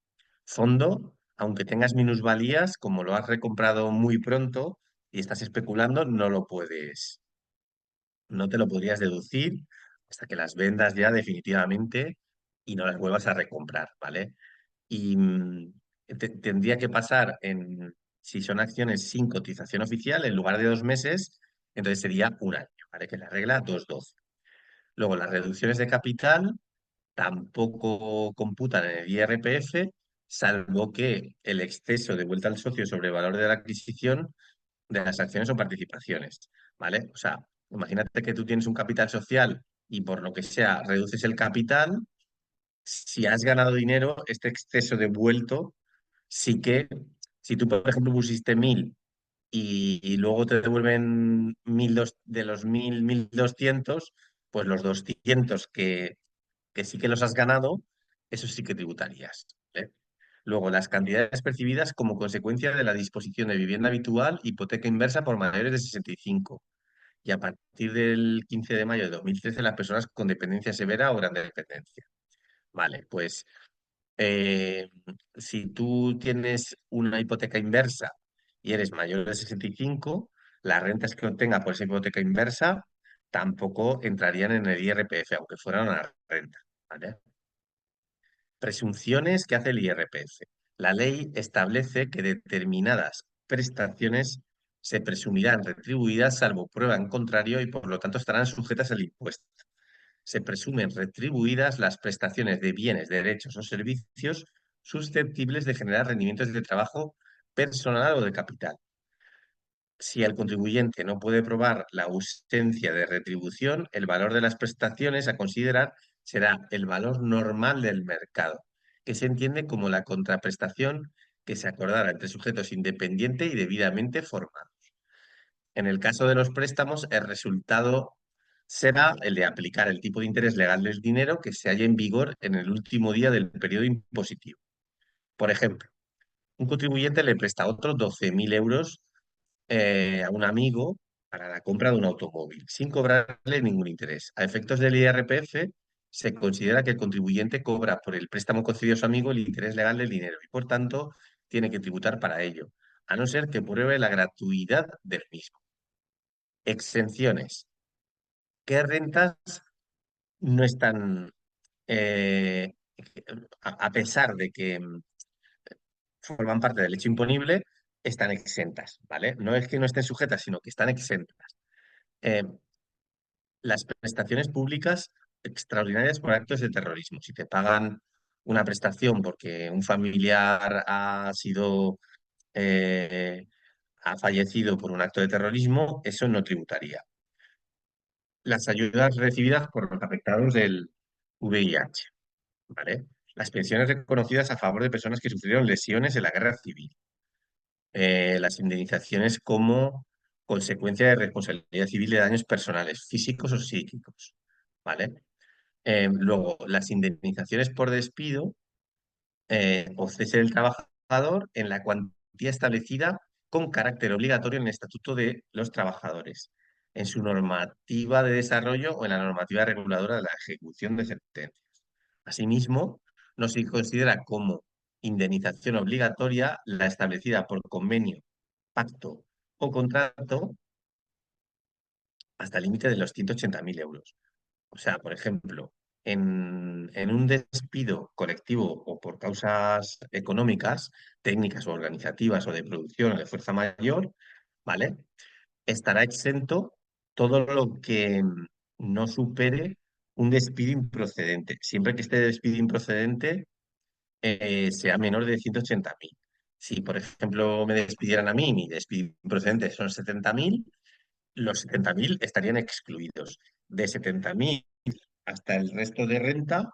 fondo, aunque tengas minusvalías, como lo has recomprado muy pronto y estás especulando, no te lo podrías deducir hasta que las vendas ya definitivamente y no las vuelvas a recomprar, ¿vale? Y tendría que pasar si son acciones sin cotización oficial, en lugar de 2 meses, entonces sería un año, ¿vale? Que es la regla 2-12. Luego, las reducciones de capital tampoco computan en el IRPF, salvo que el exceso de vuelta al socio sobre el valor de la adquisición de las acciones o participaciones, ¿vale? O sea, imagínate que tú tienes un capital social y por lo que sea reduces el capital, Si has ganado dinero, este exceso devuelto, sí que, si tú, por ejemplo, pusiste 1.000 y luego te devuelven 1.000 de los 1.200, pues los 200 que sí que los has ganado, eso sí que tributarías. ¿Vale? Luego, las cantidades percibidas como consecuencia de la disposición de vivienda habitual, hipoteca inversa por mayores de 65. Y a partir del 15 de mayo de 2013, las personas con dependencia severa o gran dependencia. Vale, pues eh, si tú tienes una hipoteca inversa y eres mayor de 65, las rentas que obtenga por esa hipoteca inversa tampoco entrarían en el IRPF, aunque fuera una renta. ¿Vale? Presunciones que hace el IRPF. La ley establece que determinadas prestaciones se presumirán retribuidas salvo prueba en contrario y por lo tanto estarán sujetas al impuesto. Se presumen retribuidas las prestaciones de bienes, derechos o servicios susceptibles de generar rendimientos de trabajo personal o de capital. Si el contribuyente no puede probar la ausencia de retribución, el valor de las prestaciones a considerar será el valor normal del mercado, que se entiende como la contraprestación que se acordara entre sujetos independiente y debidamente formados. En el caso de los préstamos, el resultado será el de aplicar el tipo de interés legal del dinero que se halla en vigor en el último día del periodo impositivo. Por ejemplo, un contribuyente le presta a otros 12.000 euros a un amigo para la compra de un automóvil, sin cobrarle ningún interés. A efectos del IRPF, se considera que el contribuyente cobra por el préstamo concedido a su amigo el interés legal del dinero y, por tanto, tiene que tributar para ello, a no ser que pruebe la gratuidad del mismo. Exenciones. ¿Qué rentas no están, eh, a pesar de que forman parte del hecho imponible, están exentas, ¿vale? No es que no estén sujetas, sino que están exentas? Eh, las prestaciones públicas extraordinarias por actos de terrorismo. Si te pagan una prestación porque un familiar eh, ha fallecido por un acto de terrorismo, eso no tributaría. Las ayudas recibidas por los afectados del VIH, ¿vale? Las pensiones reconocidas a favor de personas que sufrieron lesiones en la guerra civil. Las indemnizaciones como consecuencia de responsabilidad civil de daños personales, físicos o psíquicos, ¿vale? Luego, las indemnizaciones por despido o cese del trabajador en la cuantía establecida con carácter obligatorio en el Estatuto de los Trabajadores, en su normativa de desarrollo o en la normativa reguladora de la ejecución de sentencias. Asimismo, no se considera como indemnización obligatoria la establecida por convenio, pacto o contrato hasta el límite de los 180.000 euros. O sea, por ejemplo, en un despido colectivo o por causas económicas, técnicas o organizativas o de producción o de fuerza mayor, ¿vale? Estará exento todo lo que no supere un despido improcedente, siempre que este despido improcedente sea menor de 180.000. Si, por ejemplo, me despidieran a mí, mi despido improcedente son 70.000, los 70.000 estarían excluidos. De 70.000 hasta el resto de renta,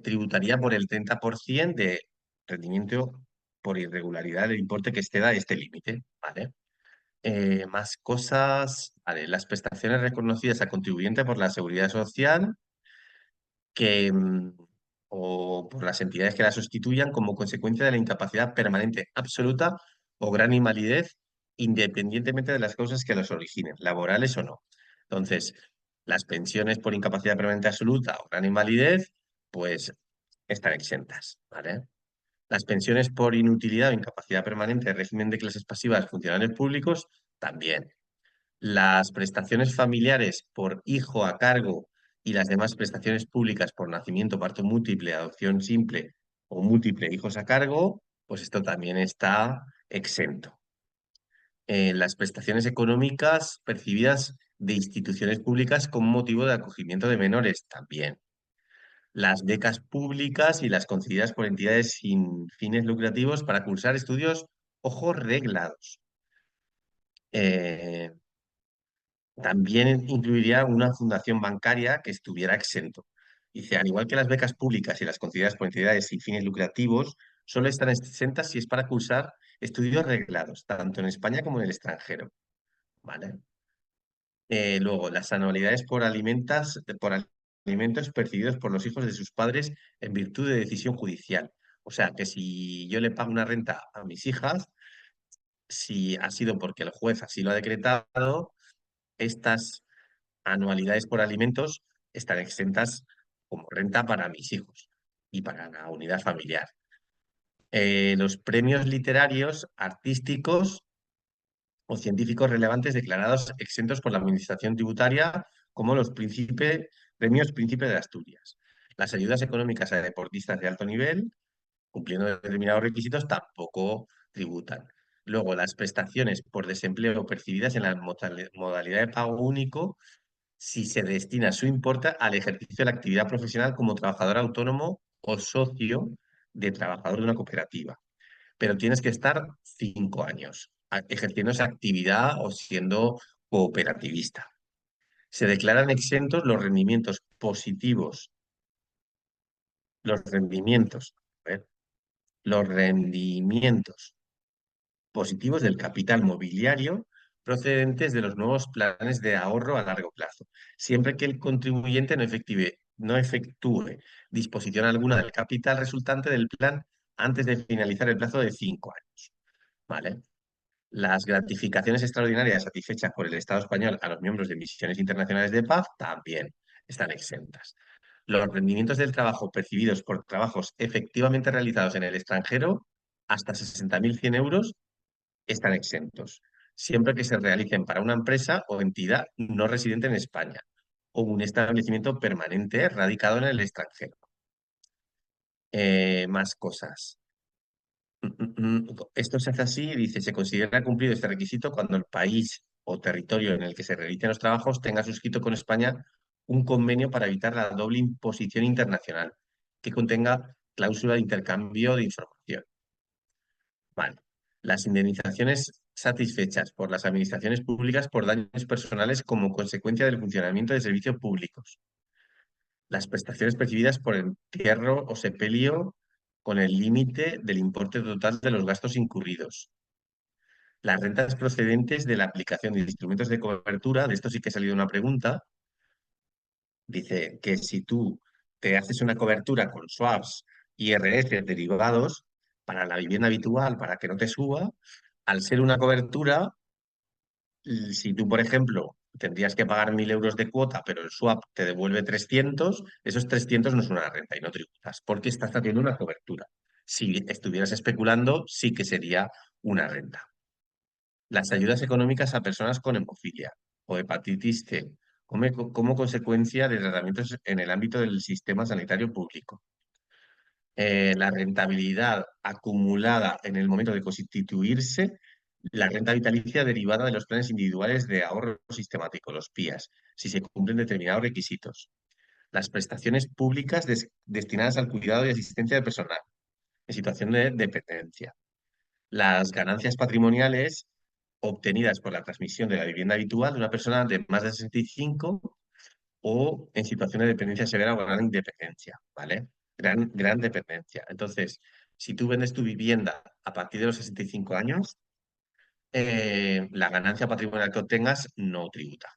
tributaría por el 30% de rendimiento por irregularidad del importe que exceda este límite, ¿vale? Más cosas, vale, las prestaciones reconocidas a contribuyente por la Seguridad Social que, o por las entidades que la sustituyan como consecuencia de la incapacidad permanente absoluta o gran invalidez, independientemente de las causas que los originen, laborales o no. Entonces, las pensiones por incapacidad permanente absoluta o gran invalidez, pues están exentas, ¿vale? Las pensiones por inutilidad o incapacidad permanente de régimen de clases pasivas funcionarios públicos, también. Las prestaciones familiares por hijo a cargo y las demás prestaciones públicas por nacimiento, parto múltiple, adopción simple o múltiple hijos a cargo, pues esto también está exento. Las prestaciones económicas percibidas de instituciones públicas con motivo de acogimiento de menores también. Las becas públicas y las concedidas por entidades sin fines lucrativos para cursar estudios, ojo, reglados. Eh, También incluiría una fundación bancaria que estuviera exento. Dice, al igual que las becas públicas y las concedidas por entidades sin fines lucrativos, solo están exentas si es para cursar estudios reglados, tanto en España como en el extranjero, ¿vale? Luego, las anualidades por alimentos percibidos por los hijos de sus padres en virtud de decisión judicial. O sea, que si yo le pago una renta a mis hijas, si ha sido porque el juez así lo ha decretado, estas anualidades por alimentos están exentas como renta para mis hijos y para la unidad familiar. Los premios literarios, artísticos o científicos relevantes declarados exentos por la Administración tributaria, como los premios Príncipe de Asturias. Las ayudas económicas a deportistas de alto nivel, cumpliendo determinados requisitos, tampoco tributan. Luego, las prestaciones por desempleo percibidas en la modalidad de pago único, si se destina su importe al ejercicio de la actividad profesional como trabajador autónomo o socio de trabajador de una cooperativa, pero tienes que estar 5 años ejerciendo esa actividad o siendo cooperativista. Se declaran exentos los rendimientos, a ver, los rendimientos positivos del capital mobiliario procedentes de los nuevos planes de ahorro a largo plazo, siempre que el contribuyente no efectúe disposición alguna del capital resultante del plan antes de finalizar el plazo de 5 años. ¿Vale? Las gratificaciones extraordinarias satisfechas por el Estado español a los miembros de misiones internacionales de paz también están exentas. Los rendimientos del trabajo percibidos por trabajos efectivamente realizados en el extranjero, hasta 60.100 euros, están exentos, siempre que se realicen para una empresa o entidad no residente en España o un establecimiento permanente radicado en el extranjero. Más cosas. Esto se hace así, dice, se considera cumplido este requisito cuando el país o territorio en el que se realicen los trabajos tenga suscrito con España un convenio para evitar la doble imposición internacional, que contenga cláusula de intercambio de información. Vale. Las indemnizaciones satisfechas por las administraciones públicas por daños personales como consecuencia del funcionamiento de servicios públicos. Las prestaciones percibidas por entierro o sepelio con el límite del importe total de los gastos incurridos. Las rentas procedentes de la aplicación de instrumentos de cobertura, de esto sí que ha salido una pregunta, dice que si tú te haces una cobertura con swaps, IRS derivados para la vivienda habitual, para que no te suba, al ser una cobertura, si tú, por ejemplo, tendrías que pagar 1.000 euros de cuota, pero el swap te devuelve 300, esos 300 no son una renta y no tributas, porque estás haciendo una cobertura. Si estuvieras especulando, sí que sería una renta. Las ayudas económicas a personas con hemofilia o hepatitis C como consecuencia de tratamientos en el ámbito del sistema sanitario público. La rentabilidad acumulada en el momento de constituirse, la renta vitalicia derivada de los planes individuales de ahorro sistemático, los PIAs, si se cumplen determinados requisitos. Las prestaciones públicas destinadas al cuidado y asistencia del personal en situación de dependencia. Las ganancias patrimoniales obtenidas por la transmisión de la vivienda habitual de una persona de más de 65 o en situación de dependencia severa o gran independencia, ¿vale? Gran dependencia. Entonces, si tú vendes tu vivienda a partir de los 65 años, la ganancia patrimonial que obtengas no tributa.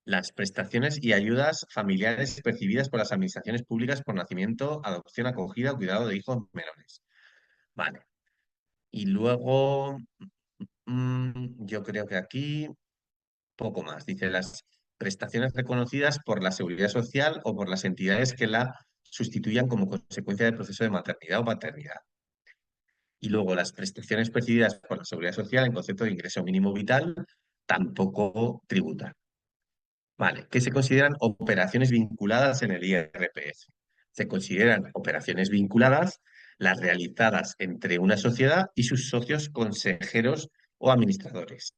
Las prestaciones y ayudas familiares percibidas por las administraciones públicas por nacimiento, adopción, acogida o cuidado de hijos menores. Vale. Y luego, yo creo que aquí poco más. Dice las prestaciones reconocidas por la Seguridad Social o por las entidades que la sustituyan como consecuencia del proceso de maternidad o paternidad. Y luego las prestaciones percibidas por la Seguridad Social en concepto de ingreso mínimo vital tampoco tributan. Vale, ¿qué se consideran operaciones vinculadas en el IRPF? Se consideran operaciones vinculadas las realizadas entre una sociedad y sus socios consejeros o administradores.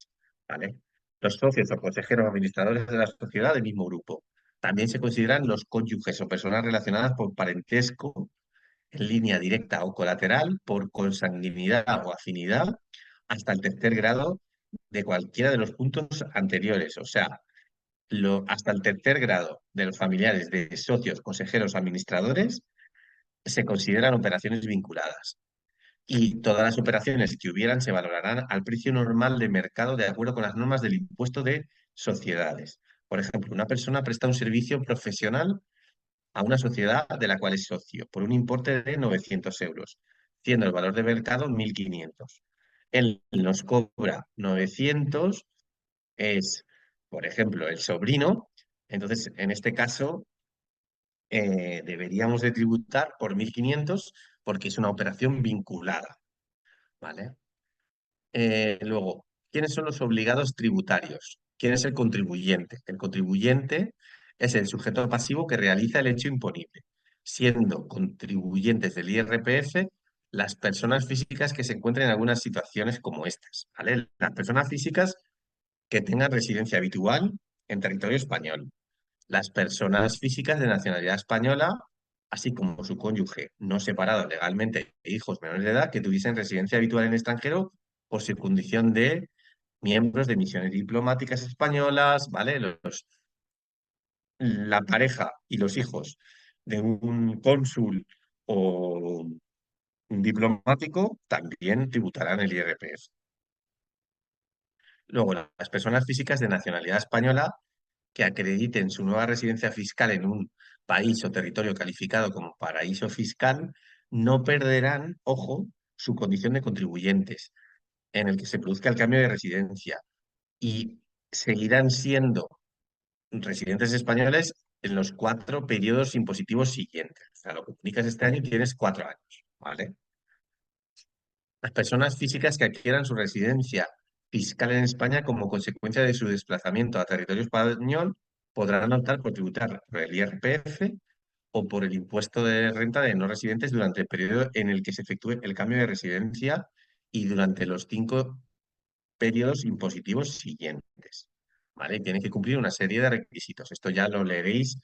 ¿Vale? Los socios o consejeros o administradores de la sociedad del mismo grupo. También se consideran los cónyuges o personas relacionadas por parentesco en línea directa o colateral, por consanguinidad o afinidad, hasta el tercer grado de cualquiera de los puntos anteriores. O sea, hasta el tercer grado de los familiares de socios, consejeros, administradores se consideran operaciones vinculadas. Y todas las operaciones que hubieran se valorarán al precio normal de mercado de acuerdo con las normas del impuesto de sociedades. Por ejemplo, una persona presta un servicio profesional a una sociedad de la cual es socio por un importe de 900 euros, siendo el valor de mercado 1.500. Él nos cobra 900, es, por ejemplo, el sobrino. Entonces, en este caso, deberíamos de tributar por 1.500 porque es una operación vinculada, ¿vale? Luego, ¿quiénes son los obligados tributarios? ¿Quién es el contribuyente? El contribuyente es el sujeto pasivo que realiza el hecho imponible, siendo contribuyentes del IRPF las personas físicas que se encuentren en algunas situaciones como estas, ¿vale? Las personas físicas que tengan residencia habitual en territorio español, las personas físicas de nacionalidad española, así como su cónyuge no separado legalmente e hijos menores de edad que tuviesen residencia habitual en extranjero por su condición de miembros de misiones diplomáticas españolas, ¿vale? La pareja y los hijos de un cónsul o un diplomático también tributarán el IRPF. Luego, las personas físicas de nacionalidad española que acrediten su nueva residencia fiscal en un país o territorio calificado como paraíso fiscal, no perderán, ojo, su condición de contribuyentes en el que se produzca el cambio de residencia y seguirán siendo residentes españoles en los 4 periodos impositivos siguientes. O sea, lo que publicas este año y tienes 4 años, ¿vale? Las personas físicas que adquieran su residencia fiscal en España como consecuencia de su desplazamiento a territorio español podrán optar por tributar por el IRPF o por el impuesto de renta de no residentes durante el periodo en el que se efectúe el cambio de residencia y durante los 5 periodos impositivos siguientes. ¿Vale? Y tienen que cumplir una serie de requisitos. Esto ya lo leeréis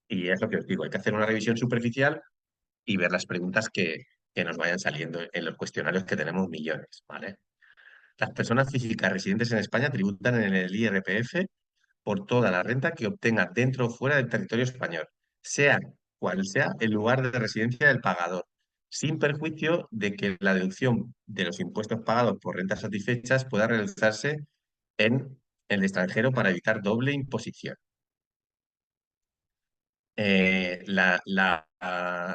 y es lo que os digo. Hay que hacer una revisión superficial y ver las preguntas que nos vayan saliendo en los cuestionarios que tenemos millones, ¿vale? Las personas físicas residentes en España tributan en el IRPF por toda la renta que obtengan dentro o fuera del territorio español, sea cual sea el lugar de residencia del pagador, sin perjuicio de que la deducción de los impuestos pagados por rentas satisfechas pueda realizarse en el extranjero para evitar doble imposición.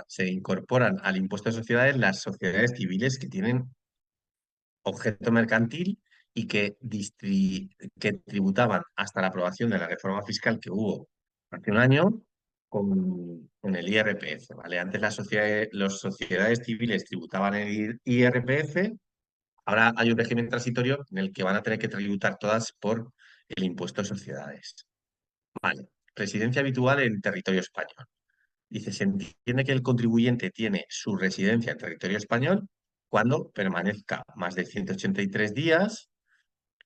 Se incorporan al impuesto de sociedades las sociedades civiles que tienen objeto mercantil y que tributaban hasta la aprobación de la reforma fiscal que hubo hace un año con el IRPF, ¿vale? Antes las sociedades civiles tributaban el IRPF, ahora hay un régimen transitorio en el que van a tener que tributar todas por el impuesto de sociedades. Vale. Residencia habitual en territorio español. Dice, se entiende que el contribuyente tiene su residencia en territorio español cuando permanezca más de 183 días,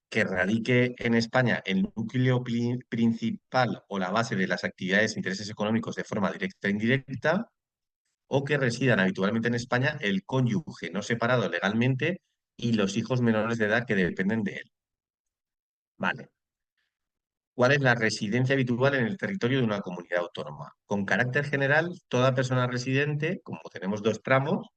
que radique en España el núcleo principal o la base de las actividades e intereses económicos de forma directa e indirecta, o que residan habitualmente en España el cónyuge no separado legalmente y los hijos menores de edad que dependen de él. Vale. ¿Cuál es la residencia habitual en el territorio de una comunidad autónoma? Con carácter general, toda persona residente, como tenemos 2 tramos,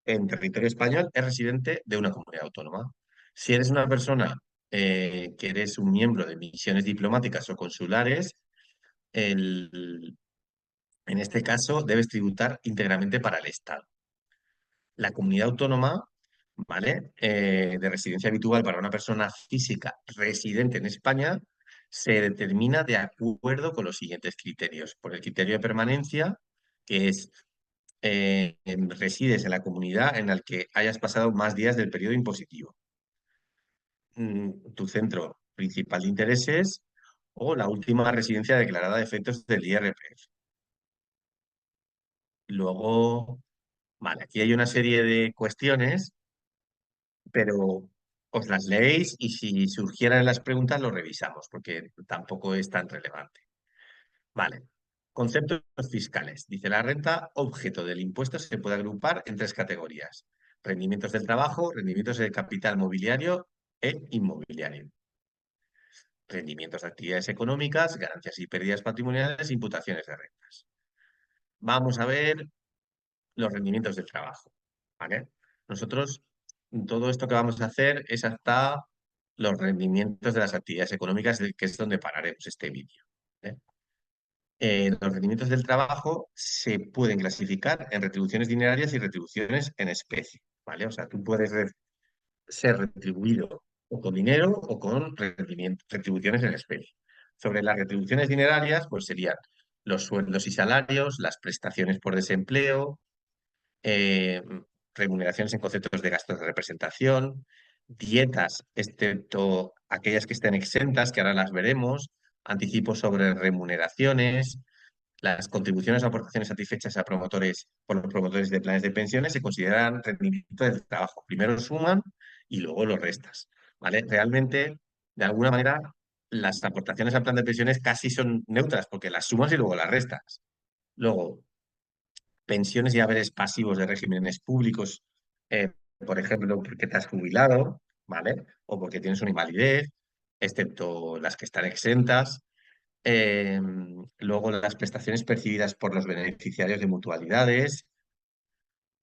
en territorio español es residente de una comunidad autónoma. Si eres una persona que eres un miembro de misiones diplomáticas o consulares, el- en este caso debes tributar íntegramente para el Estado. La comunidad autónoma, ¿vale? De residencia habitual para una persona física residente en España se determina de acuerdo con los siguientes criterios. Por el criterio de permanencia, que es resides en la comunidad en la que hayas pasado más días del periodo impositivo, tu centro principal de intereses o la última residencia declarada de efectos del IRPF. Luego, vale, aquí hay una serie de cuestiones, pero os las leéis y si surgieran las preguntas lo revisamos, porque tampoco es tan relevante. Vale. Conceptos fiscales. Dice, la renta objeto del impuesto se puede agrupar en 3 categorías. Rendimientos del trabajo, rendimientos del capital mobiliario e inmobiliario. rendimientos de actividades económicas, ganancias y pérdidas patrimoniales, imputaciones de rentas. Vamos a ver los rendimientos del trabajo, ¿vale? Nosotros, todo esto que vamos a hacer es hasta los rendimientos de las actividades económicas, que es donde pararemos este vídeo. ¿Eh? Los rendimientos del trabajo se pueden clasificar en retribuciones dinerarias y retribuciones en especie, ¿vale? O sea, tú puedes ser retribuido o con dinero o con retribuciones en especie. Sobre las retribuciones dinerarias, pues serían los sueldos y salarios, las prestaciones por desempleo, eh, remuneraciones en conceptos de gastos de representación, dietas, excepto aquellas que estén exentas, que ahora las veremos, anticipos sobre remuneraciones, las contribuciones o aportaciones satisfechas a promotores por los promotores de planes de pensiones se consideran rendimiento del trabajo. Primero suman y luego lo restas, ¿vale? Realmente, de alguna manera, las aportaciones al plan de pensiones casi son neutras porque las sumas y luego las restas. Luego, pensiones y haberes pasivos de regímenes públicos, eh, por ejemplo, porque te has jubilado, ¿vale? O porque tienes una invalidez, excepto las que están exentas. Eh, Luego, las prestaciones percibidas por los beneficiarios de mutualidades,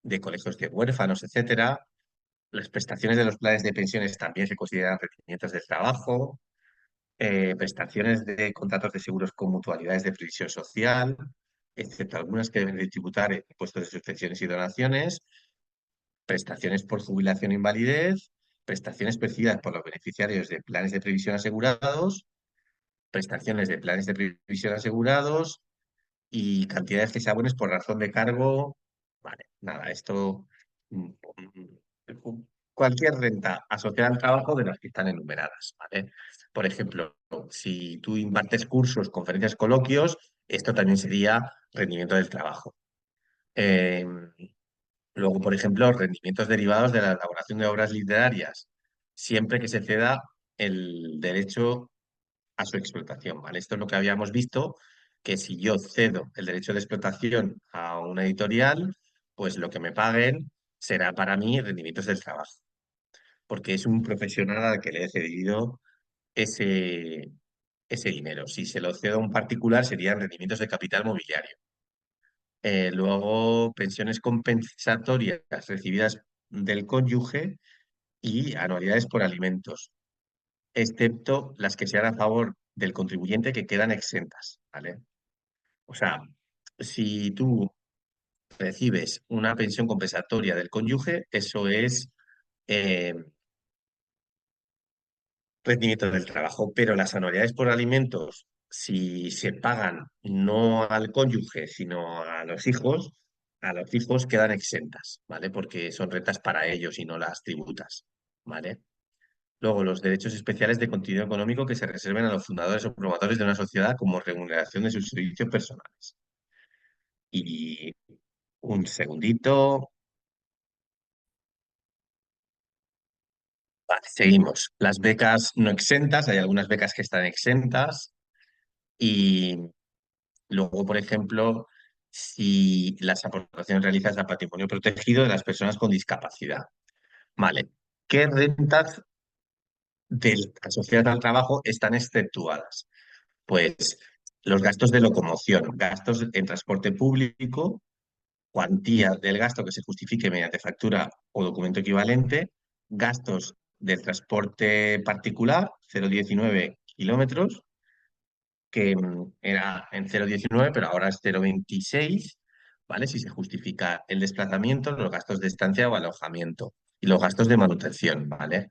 de colegios de huérfanos, etcétera. Las prestaciones de los planes de pensiones también se consideran rendimientos del trabajo. Prestaciones de contratos de seguros con mutualidades de previsión social, excepto algunas que deben de tributar impuestos de suspensiones y donaciones, prestaciones por jubilación e invalidez, prestaciones percibidas por los beneficiarios de planes de previsión asegurados, prestaciones de planes de previsión asegurados y cantidades que se abonen por razón de cargo. Vale, nada, esto, mm, cualquier renta asociada al trabajo de las que están enumeradas, ¿vale? Por ejemplo, si tú impartes cursos, conferencias, coloquios, esto también sería rendimiento del trabajo. Eh, Luego, por ejemplo, rendimientos derivados de la elaboración de obras literarias, siempre que se ceda el derecho a su explotación, ¿vale? Esto es lo que habíamos visto, que si yo cedo el derecho de explotación a una editorial, pues lo que me paguen será para mí rendimientos del trabajo, porque es un profesional al que le he cedido ese, ese dinero. Si se lo cedo a un particular, serían rendimientos de capital mobiliario. Luego, pensiones compensatorias recibidas del cónyuge y anualidades por alimentos, excepto las que sean a favor del contribuyente que quedan exentas, ¿vale? O sea, si tú recibes una pensión compensatoria del cónyuge, eso es eh, rendimiento del trabajo, pero las anualidades por alimentos, si se pagan no al cónyuge, sino a los hijos quedan exentas, ¿vale? Porque son rentas para ellos y no las tributas, ¿vale? Luego, los derechos especiales de contenido económico que se reserven a los fundadores o promotores de una sociedad como remuneración de sus servicios personales. Y un segundito. Vale, seguimos. Las becas no exentas, hay algunas becas que están exentas. Y luego, por ejemplo, si las aportaciones realizadas a patrimonio protegido de las personas con discapacidad. Vale. ¿Qué rentas asociadas al trabajo están exceptuadas? Pues los gastos de locomoción, gastos en transporte público, cuantía del gasto que se justifique mediante factura o documento equivalente, gastos del transporte particular, 0,19 kilómetros, que era en 0,19, pero ahora es 0,26, ¿vale? Si se justifica el desplazamiento, los gastos de estancia o alojamiento y los gastos de manutención, ¿vale?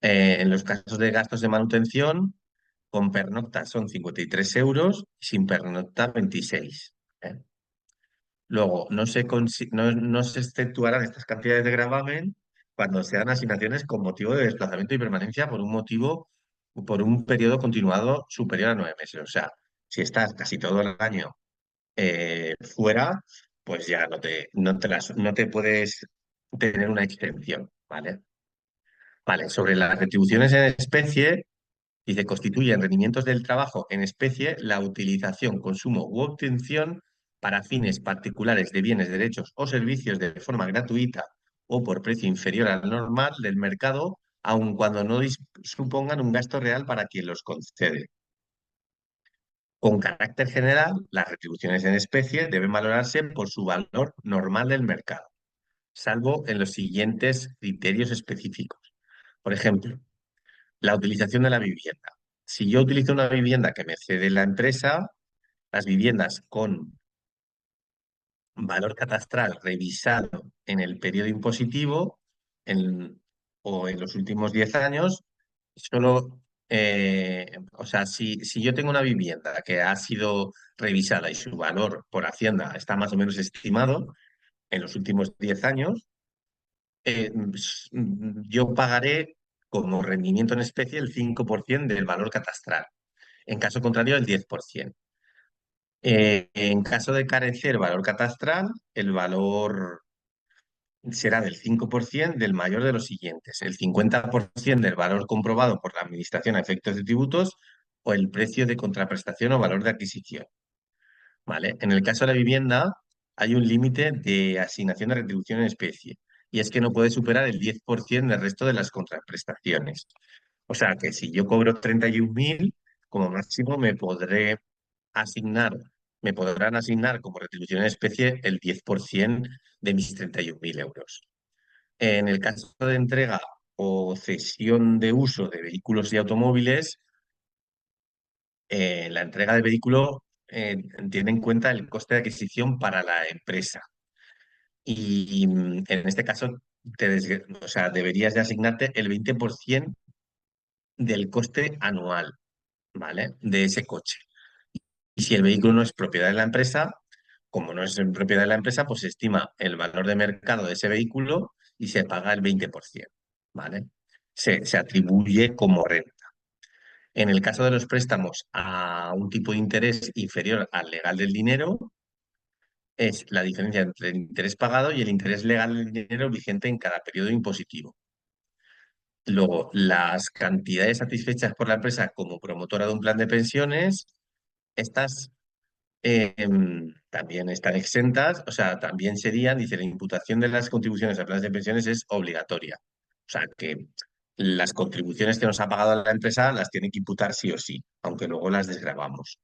En los casos de gastos de manutención, con pernocta son 53 euros, sin pernocta 26. ¿Eh? Luego, no se exceptuarán estas cantidades de gravamen cuando sean asignaciones con motivo de desplazamiento y permanencia por un periodo continuado superior a 9 meses. O sea, si estás casi todo el año fuera, pues ya no te puedes tener una extensión, ¿vale? Vale, sobre las retribuciones en especie, dice, constituyen rendimientos del trabajo en especie la utilización, consumo u obtención para fines particulares de bienes, derechos o servicios de forma gratuita o por precio inferior al normal del mercado aun cuando no supongan un gasto real para quien los concede. Con carácter general, las retribuciones en especie deben valorarse por su valor normal del mercado, salvo en los siguientes criterios específicos. Por ejemplo, la utilización de la vivienda. Si yo utilizo una vivienda que me cede la empresa, las viviendas con valor catastral revisado en el periodo impositivo o en los últimos 10 años, solo, o sea, si yo tengo una vivienda que ha sido revisada y su valor por Hacienda está más o menos estimado en los últimos 10 años, yo pagaré como rendimiento en especie el 5% del valor catastral. En caso contrario, el 10%. En caso de carecer valor catastral, el valor será del 5% del mayor de los siguientes: el 50% del valor comprobado por la Administración a efectos de tributos o el precio de contraprestación o valor de adquisición. ¿Vale? En el caso de la vivienda, hay un límite de asignación de retribución en especie, y es que no puede superar el 10% del resto de las contraprestaciones. O sea que si yo cobro 31.000, como máximo asignar, me podrán asignar como retribución en especie el 10% de mis 31.000 euros. En el caso de entrega o cesión de uso de vehículos y automóviles, la entrega de vehículo tiene en cuenta el coste de adquisición para la empresa. En este caso, o sea, deberías de asignarte el 20% del coste anual, ¿vale? De ese coche. Y si el vehículo no es propiedad de la empresa, como no es en propiedad de la empresa, pues se estima el valor de mercado de ese vehículo y se paga el 20%, ¿vale? Se atribuye como renta. En el caso de los préstamos a un tipo de interés inferior al legal del dinero, es la diferencia entre el interés pagado y el interés legal del dinero vigente en cada periodo impositivo. Luego, las cantidades satisfechas por la empresa como promotora de un plan de pensiones, estas también están exentas, o sea, también serían, dice, la imputación de las contribuciones a planes de pensiones es obligatoria. O sea, que las contribuciones que nos ha pagado la empresa las tiene que imputar sí o sí, aunque luego las desgravamos.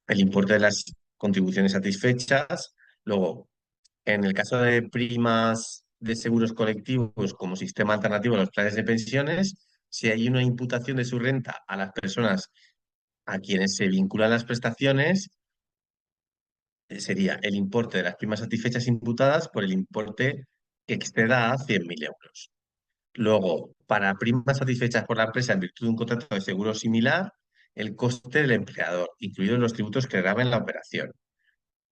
El importe de las contribuciones satisfechas. Luego, en el caso de primas de seguros colectivos como sistema alternativo a los planes de pensiones, si hay una imputación de su renta a las personas a quienes se vinculan las prestaciones, sería el importe de las primas satisfechas imputadas por el importe que exceda a 100.000 euros. Luego, para primas satisfechas por la empresa en virtud de un contrato de seguro similar, el coste del empleador, incluidos los tributos que graben la operación.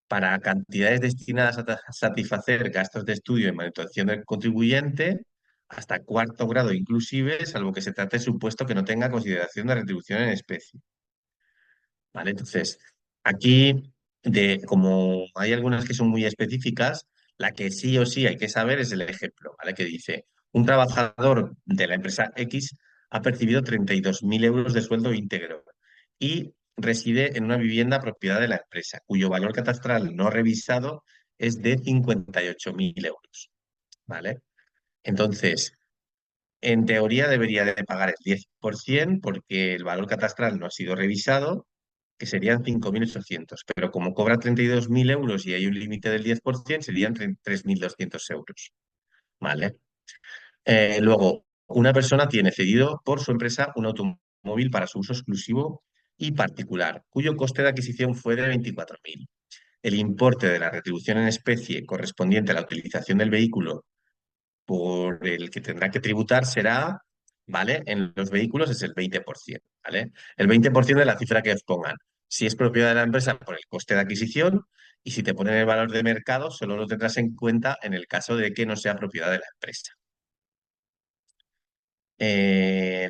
Para cantidades destinadas a satisfacer gastos de estudio y manutención del contribuyente, hasta cuarto grado inclusive, salvo que se trate de supuesto que no tenga consideración de retribución en especie. ¿Vale? Entonces, aquí, como hay algunas que son muy específicas, la que sí o sí hay que saber es el ejemplo, ¿vale? Que dice, un trabajador de la empresa X ha percibido 32.000 euros de sueldo íntegro y reside en una vivienda propiedad de la empresa, cuyo valor catastral no revisado es de 58.000 euros, ¿vale? Entonces, en teoría debería de pagar el 10% porque el valor catastral no ha sido revisado, que serían 5.800, pero como cobra 32.000 euros y hay un límite del 10%, serían 3.200 euros, ¿vale? Luego, una persona tiene cedido por su empresa un automóvil para su uso exclusivo y particular, cuyo coste de adquisición fue de 24.000. El importe de la retribución en especie correspondiente a la utilización del vehículo por el que tendrá que tributar será, ¿vale? En los vehículos es el 20%, ¿vale? El 20% de la cifra que os pongan. Si es propiedad de la empresa, por el coste de adquisición, y si te ponen el valor de mercado, solo lo tendrás en cuenta en el caso de que no sea propiedad de la empresa.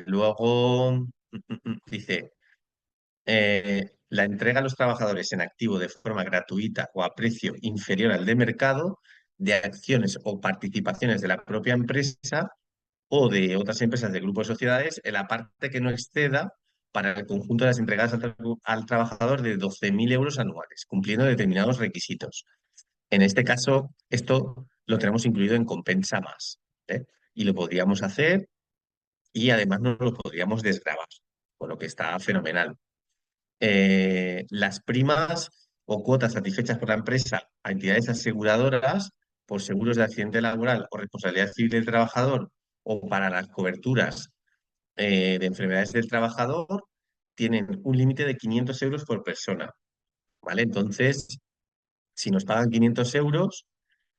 Luego, dice, la entrega a los trabajadores en activo de forma gratuita o a precio inferior al de mercado de acciones o participaciones de la propia empresa o de otras empresas de grupo de sociedades en la parte que no exceda para el conjunto de las entregadas al trabajador de 12.000 euros anuales, cumpliendo determinados requisitos. En este caso, esto lo tenemos incluido en compensa más, ¿eh? Y lo podríamos hacer y además no lo podríamos desgravar, con lo que está fenomenal. Las primas o cuotas satisfechas por la empresa a entidades aseguradoras por seguros de accidente laboral o responsabilidad civil del trabajador o para las coberturas de enfermedades del trabajador tienen un límite de 500 euros por persona, ¿vale? Entonces, si nos pagan 500 euros,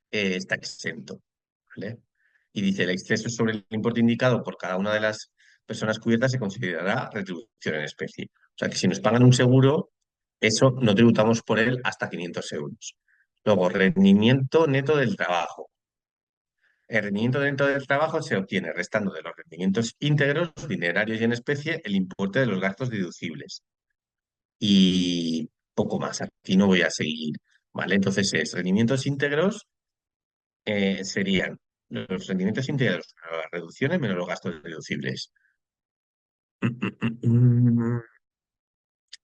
está exento, ¿vale? Y dice, el exceso sobre el importe indicado por cada una de las personas cubiertas se considerará retribución en especie. O sea que si nos pagan un seguro, eso no tributamos por él hasta 500 euros. Luego, rendimiento neto del trabajo. El rendimiento neto del trabajo se obtiene restando de los rendimientos íntegros, dinerarios y en especie el importe de los gastos deducibles. Y poco más. Aquí no voy a seguir, ¿vale? Entonces es rendimientos íntegros serían los rendimientos íntegros, las reducciones menos los gastos deducibles.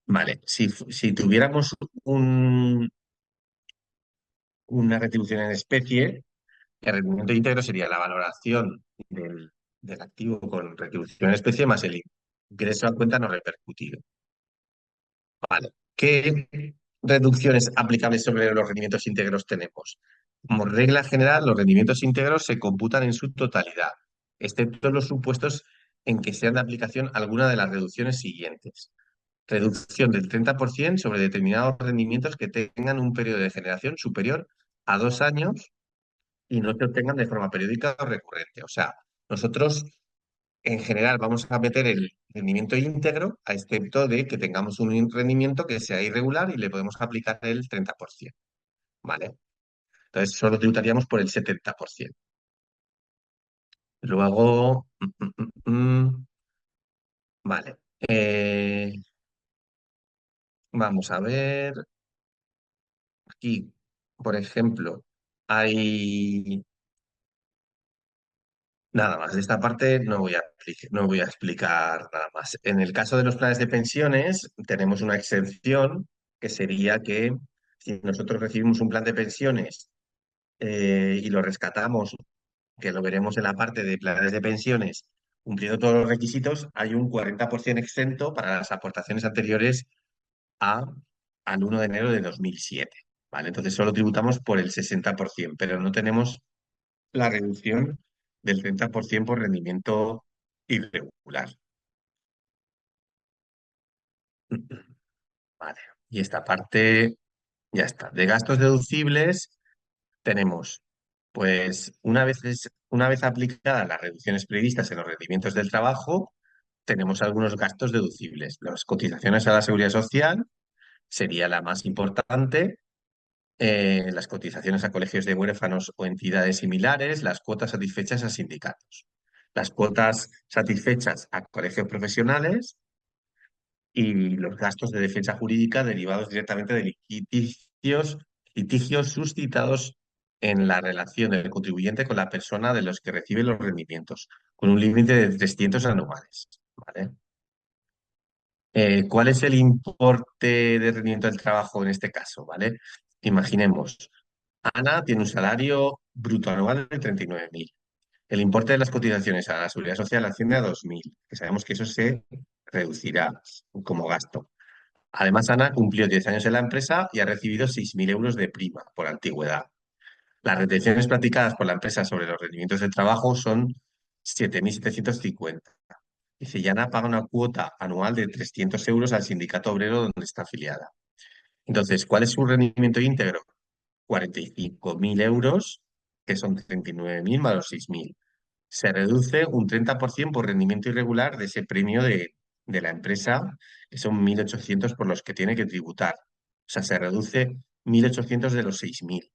Vale, si tuviéramos un- una retribución en especie, el rendimiento íntegro sería la valoración del activo con retribución en especie más el ingreso a cuenta no repercutido. Vale. ¿Qué reducciones aplicables sobre los rendimientos íntegros tenemos? Como regla general, los rendimientos íntegros se computan en su totalidad, excepto los supuestos en que sean de aplicación alguna de las reducciones siguientes. Reducción del 30% sobre determinados rendimientos que tengan un periodo de generación superior a 2 años y no se obtengan de forma periódica o recurrente. O sea, nosotros en general vamos a meter el rendimiento íntegro, a excepto de que tengamos un rendimiento que sea irregular y le podemos aplicar el 30%, ¿vale? Entonces solo tributaríamos por el 70%. Luego, vale. Vamos a ver, aquí, por ejemplo, hay nada más. De esta parte no voy a explicar nada más. En el caso de los planes de pensiones, tenemos una excepción que sería que si nosotros recibimos un plan de pensiones y lo rescatamos, que lo veremos en la parte de planes de pensiones, cumpliendo todos los requisitos, hay un 40% exento para las aportaciones anteriores a, al 1 de enero de 2007. ¿Vale? Entonces solo tributamos por el 60%, pero no tenemos la reducción del 30% por rendimiento irregular. Vale. Y esta parte ya está. De gastos deducibles tenemos, pues, una vez aplicadas las reducciones previstas en los rendimientos del trabajo, tenemos algunos gastos deducibles. Las cotizaciones a la seguridad social sería la más importante, las cotizaciones a colegios de huérfanos o entidades similares, las cuotas satisfechas a sindicatos, las cuotas satisfechas a colegios profesionales y los gastos de defensa jurídica derivados directamente de litigios suscitados en la relación del contribuyente con la persona de los que recibe los rendimientos, con un límite de 300 anuales. ¿Vale? ¿Cuál es el importe de rendimiento del trabajo en este caso? ¿Vale? Imaginemos, Ana tiene un salario bruto anual de 39.000. El importe de las cotizaciones a la Seguridad Social asciende a 2.000, que sabemos que eso se reducirá como gasto. Además, Ana cumplió 10 años en la empresa y ha recibido 6.000 euros de prima por antigüedad. Las retenciones practicadas por la empresa sobre los rendimientos del trabajo son 7.750. Dice, Yana paga una cuota anual de 300 euros al sindicato obrero donde está afiliada. Entonces, ¿cuál es su rendimiento íntegro? 45.000 euros, que son 39.000 más los 6.000. Se reduce un 30% por rendimiento irregular de ese premio de la empresa, que son 1.800 por los que tiene que tributar. O sea, se reduce 1.800 de los 6.000.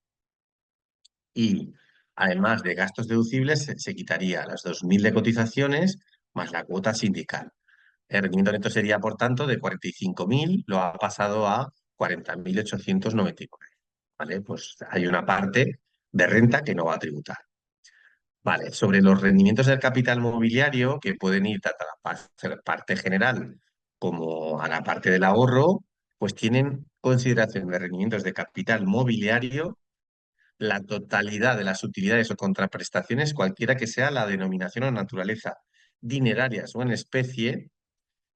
Y además de gastos deducibles, se quitaría las 2.000 de cotizaciones más la cuota sindical. El rendimiento neto sería, por tanto, de 45.000, lo ha pasado a 40.899. ¿Vale? Pues hay una parte de renta que no va a tributar. Vale, sobre los rendimientos del capital mobiliario, que pueden ir tanto a la parte general como a la parte del ahorro, pues tienen consideración de rendimientos de capital mobiliario la totalidad de las utilidades o contraprestaciones, cualquiera que sea la denominación o naturaleza, dinerarias o en especie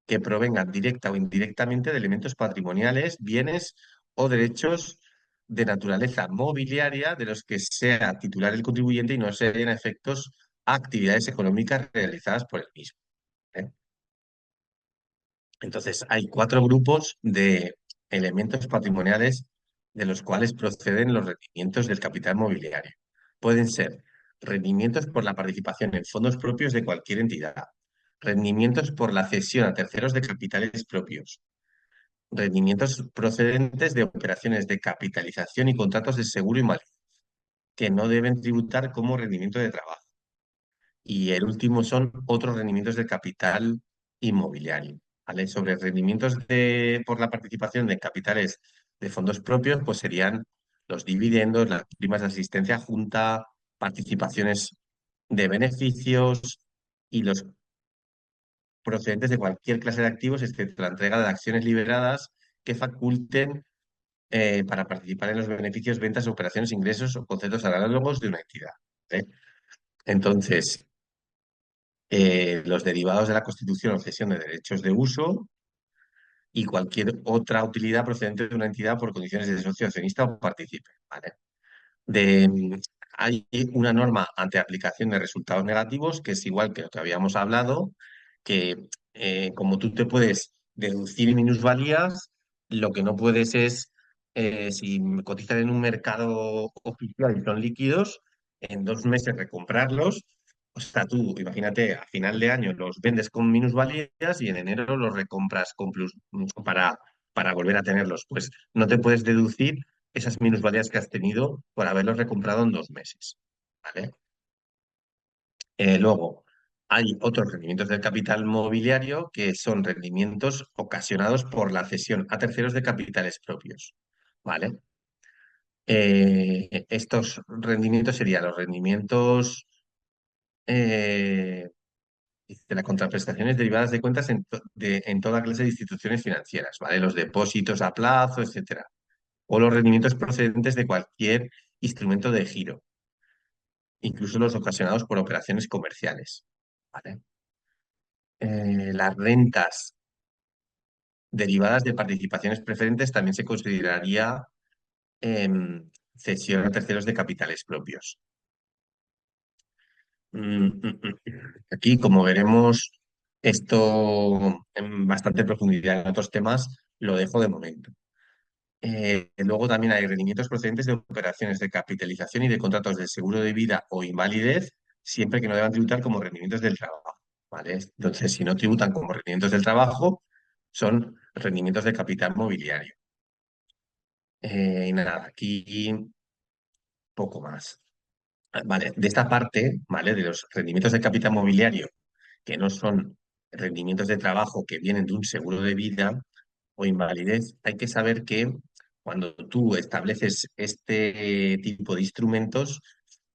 que provengan directa o indirectamente de elementos patrimoniales, bienes o derechos de naturaleza mobiliaria de los que sea titular el contribuyente y no se den efectos a actividades económicas realizadas por el mismo. ¿Eh? Entonces, hay cuatro grupos de elementos patrimoniales de los cuales proceden los rendimientos del capital mobiliario. Pueden ser rendimientos por la participación en fondos propios de cualquier entidad, rendimientos por la cesión a terceros de capitales propios, rendimientos procedentes de operaciones de capitalización y contratos de seguro y mal, que no deben tributar como rendimiento de trabajo. Y el último son otros rendimientos de capital inmobiliario. ¿Vale? Sobre rendimientos por la participación de capitales de fondos propios, pues serían los dividendos, las primas de asistencia junta, participaciones de beneficios y los procedentes de cualquier clase de activos, excepto la entrega de acciones liberadas que faculten para participar en los beneficios, ventas, operaciones, ingresos o conceptos análogos de una entidad. ¿Eh? Entonces, los derivados de la constitución o cesión de derechos de uso y cualquier otra utilidad procedente de una entidad por condiciones de socio accionista o participe. ¿Vale? Hay una norma ante aplicación de resultados negativos que es igual que lo que habíamos hablado, que como tú te puedes deducir minusvalías, lo que no puedes es, si cotizan en un mercado oficial y son líquidos, en 2 meses recomprarlos. O sea, tú, imagínate, a final de año los vendes con minusvalías y en enero los recompras con plus para volver a tenerlos. Pues no te puedes deducir esas minusvalías que has tenido por haberlos recomprado en 2 meses. ¿Vale? Luego, hay otros rendimientos del capital mobiliario que son rendimientos ocasionados por la cesión a terceros de capitales propios. ¿Vale? Estos rendimientos serían los rendimientos eh, de las contraprestaciones derivadas de cuentas en toda clase de instituciones financieras, ¿vale? Los depósitos a plazo, etcétera. O los rendimientos procedentes de cualquier instrumento de giro, incluso los ocasionados por operaciones comerciales. ¿Vale? Las rentas derivadas de participaciones preferentes también se consideraría cesión a terceros de capitales propios. Aquí, como veremos, esto en bastante profundidad en otros temas, lo dejo de momento. Luego también hay rendimientos procedentes de operaciones de capitalización y de contratos de seguro de vida o invalidez, siempre que no deban tributar como rendimientos del trabajo. ¿Vale? Entonces, si no tributan como rendimientos del trabajo, son rendimientos de capital mobiliario. Y nada, aquí poco más. Vale, de esta parte, ¿vale? De los rendimientos de capital mobiliario, que no son rendimientos de trabajo que vienen de un seguro de vida o invalidez, hay que saber que cuando tú estableces este tipo de instrumentos,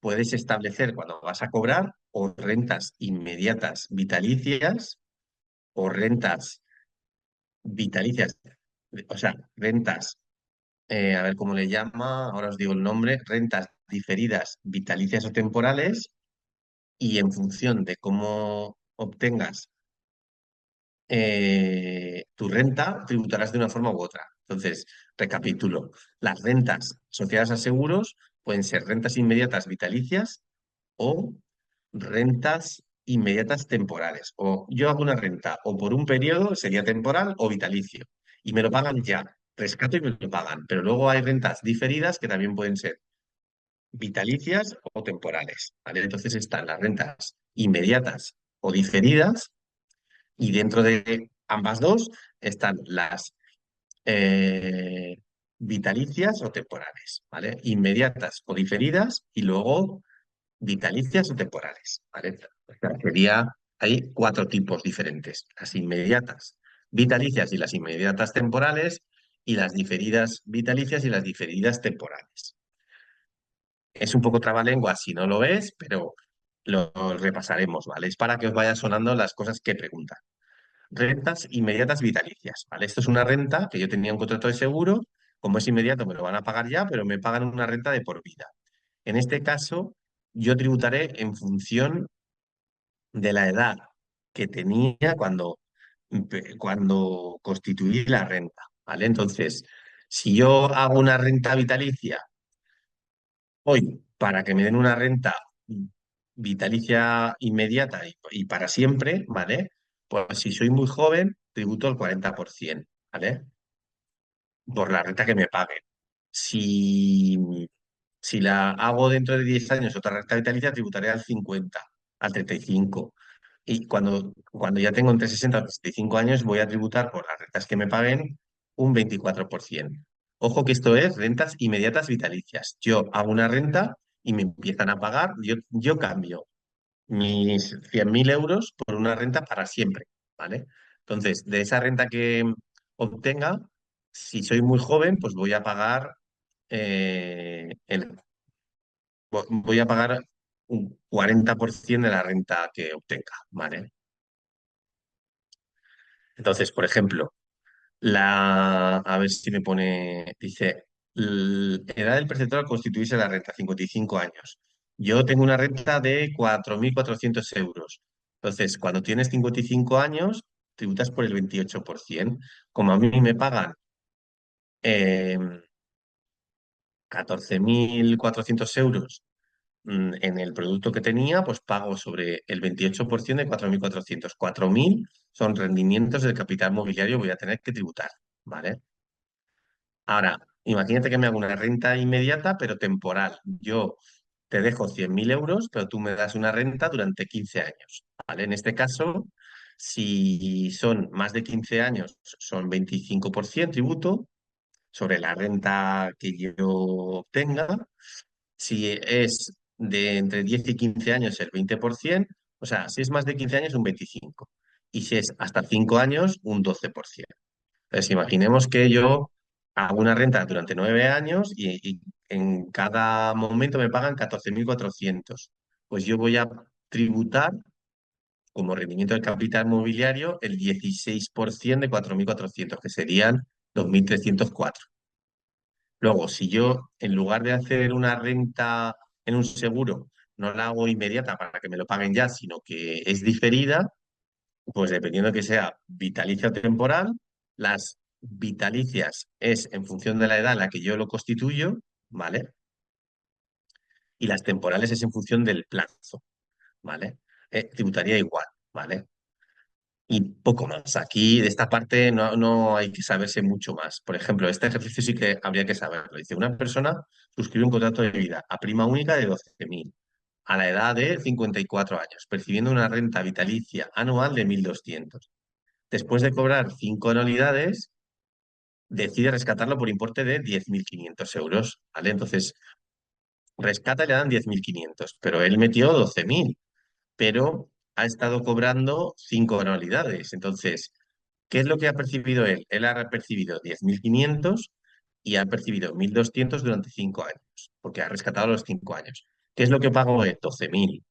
puedes establecer cuando vas a cobrar o rentas inmediatas vitalicias o rentas vitalicias, o sea, rentas, a ver cómo le llama, ahora os digo el nombre, rentas diferidas vitalicias o temporales y en función de cómo obtengas tu renta, tributarás de una forma u otra. Entonces, recapitulo, las rentas asociadas a seguros pueden ser rentas inmediatas vitalicias o rentas inmediatas temporales. O yo hago una renta o por un periodo, sería temporal o vitalicio, y me lo pagan ya. Rescato y me lo pagan. Pero luego hay rentas diferidas que también pueden ser vitalicias o temporales. ¿Vale? Entonces están las rentas inmediatas o diferidas y dentro de ambas dos están las eh, vitalicias o temporales, ¿vale? Inmediatas o diferidas y luego vitalicias o temporales, ¿vale? O sea, hay cuatro tipos diferentes, las inmediatas vitalicias y las inmediatas temporales y las diferidas vitalicias y las diferidas temporales. Es un poco trabalengua si no lo es, pero lo repasaremos, ¿vale? Es para que os vayan sonando las cosas que preguntan. Rentas inmediatas vitalicias, ¿vale? Esto es una renta que yo tenía un contrato de seguro, como es inmediato me lo van a pagar ya, pero me pagan una renta de por vida. En este caso, yo tributaré en función de la edad que tenía cuando constituí la renta, ¿vale? Entonces, si yo hago una renta vitalicia hoy para que me den una renta vitalicia inmediata y para siempre, ¿vale? Pues si soy muy joven, tributo el 40%, ¿vale? Por la renta que me paguen. Si, si la hago dentro de 10 años, otra renta vitalicia, tributaré al 50, al 35. Y cuando ya tengo entre 60 y 65 años, voy a tributar por las rentas que me paguen un 24%. Ojo que esto es rentas inmediatas vitalicias. Yo hago una renta y me empiezan a pagar, yo cambio mis 100.000 euros por una renta para siempre, ¿vale? Entonces, de esa renta que obtenga, si soy muy joven, pues voy a pagar un 40% de la renta que obtenga, ¿vale? Entonces, por ejemplo, a ver si me pone, dice, edad del perceptor al constituirse la renta, 55 años. Yo tengo una renta de 4.400 euros. Entonces, cuando tienes 55 años, tributas por el 28%. Como a mí me pagan eh, 14.400 euros en el producto que tenía, pues pago sobre el 28% de 4.400. 4.000 son rendimientos del capital mobiliario, voy a tener que tributar, ¿vale? Ahora, imagínate que me hago una renta inmediata, pero temporal. Yo te dejo 100.000 euros, pero tú me das una renta durante 15 años, ¿vale? En este caso, si son más de 15 años, son 25% tributo sobre la renta que yo obtenga. Si es de entre 10 y 15 años, el 20%. O sea, si es más de 15 años, un 25%. Y si es hasta 5 años, un 12%. Entonces, imaginemos que yo hago una renta durante 9 años y en cada momento me pagan 14.400. Pues yo voy a tributar como rendimiento del capital mobiliario el 16% de 4.400, que serían 2.304. Luego, si yo en lugar de hacer una renta en un seguro, no la hago inmediata para que me lo paguen ya, sino que es diferida, pues dependiendo que sea vitalicia o temporal, las vitalicias es en función de la edad en la que yo lo constituyo, ¿vale? Y las temporales es en función del plazo, ¿vale? Tributaría igual, ¿vale? Y poco más. Aquí de esta parte no hay que saberse mucho más. Por ejemplo, este ejercicio sí que habría que saberlo. Dice, una persona suscribe un contrato de vida a prima única de 12.000 a la edad de 54 años, percibiendo una renta vitalicia anual de 1.200. Después de cobrar 5 anualidades, decide rescatarlo por importe de 10.500 euros, ¿vale? Entonces, rescata y le dan 10.500, pero él metió 12.000, pero ha estado cobrando 5 anualidades. Entonces, ¿qué es lo que ha percibido él? Él ha percibido 10.500 y ha percibido 1.200 durante 5 años, porque ha rescatado los 5 años. ¿Qué es lo que pagó él? 12.000.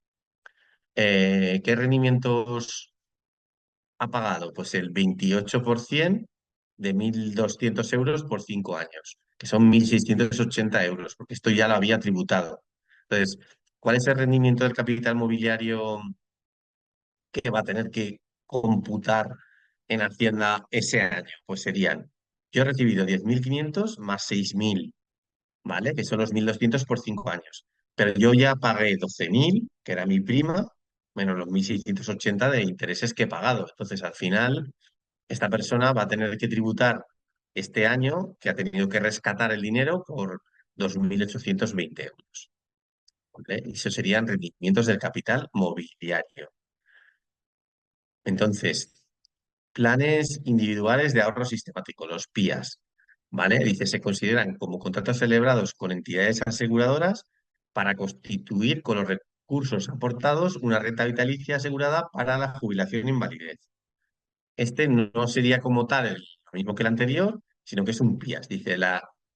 ¿Qué rendimientos ha pagado? Pues el 28% de 1.200 euros por 5 años, que son 1.680 euros, porque esto ya lo había tributado. Entonces, ¿cuál es el rendimiento del capital mobiliario que va a tener que computar en Hacienda ese año? Pues serían, yo he recibido 10.500 más 6.000, ¿vale? Que son los 1.200 por 5 años. Pero yo ya pagué 12.000, que era mi prima, menos los 1.680 de intereses que he pagado. Entonces, al final, esta persona va a tener que tributar este año que ha tenido que rescatar el dinero por 2.820 euros, ¿vale? Y eso serían rendimientos del capital mobiliario. Entonces, planes individuales de ahorro sistemático, los PIAs, ¿vale? Dice, se consideran como contratos celebrados con entidades aseguradoras para constituir con los recursos aportados una renta vitalicia asegurada para la jubilación e invalidez. Este no sería como tal lo mismo que el anterior, sino que es un PIAS. Dice,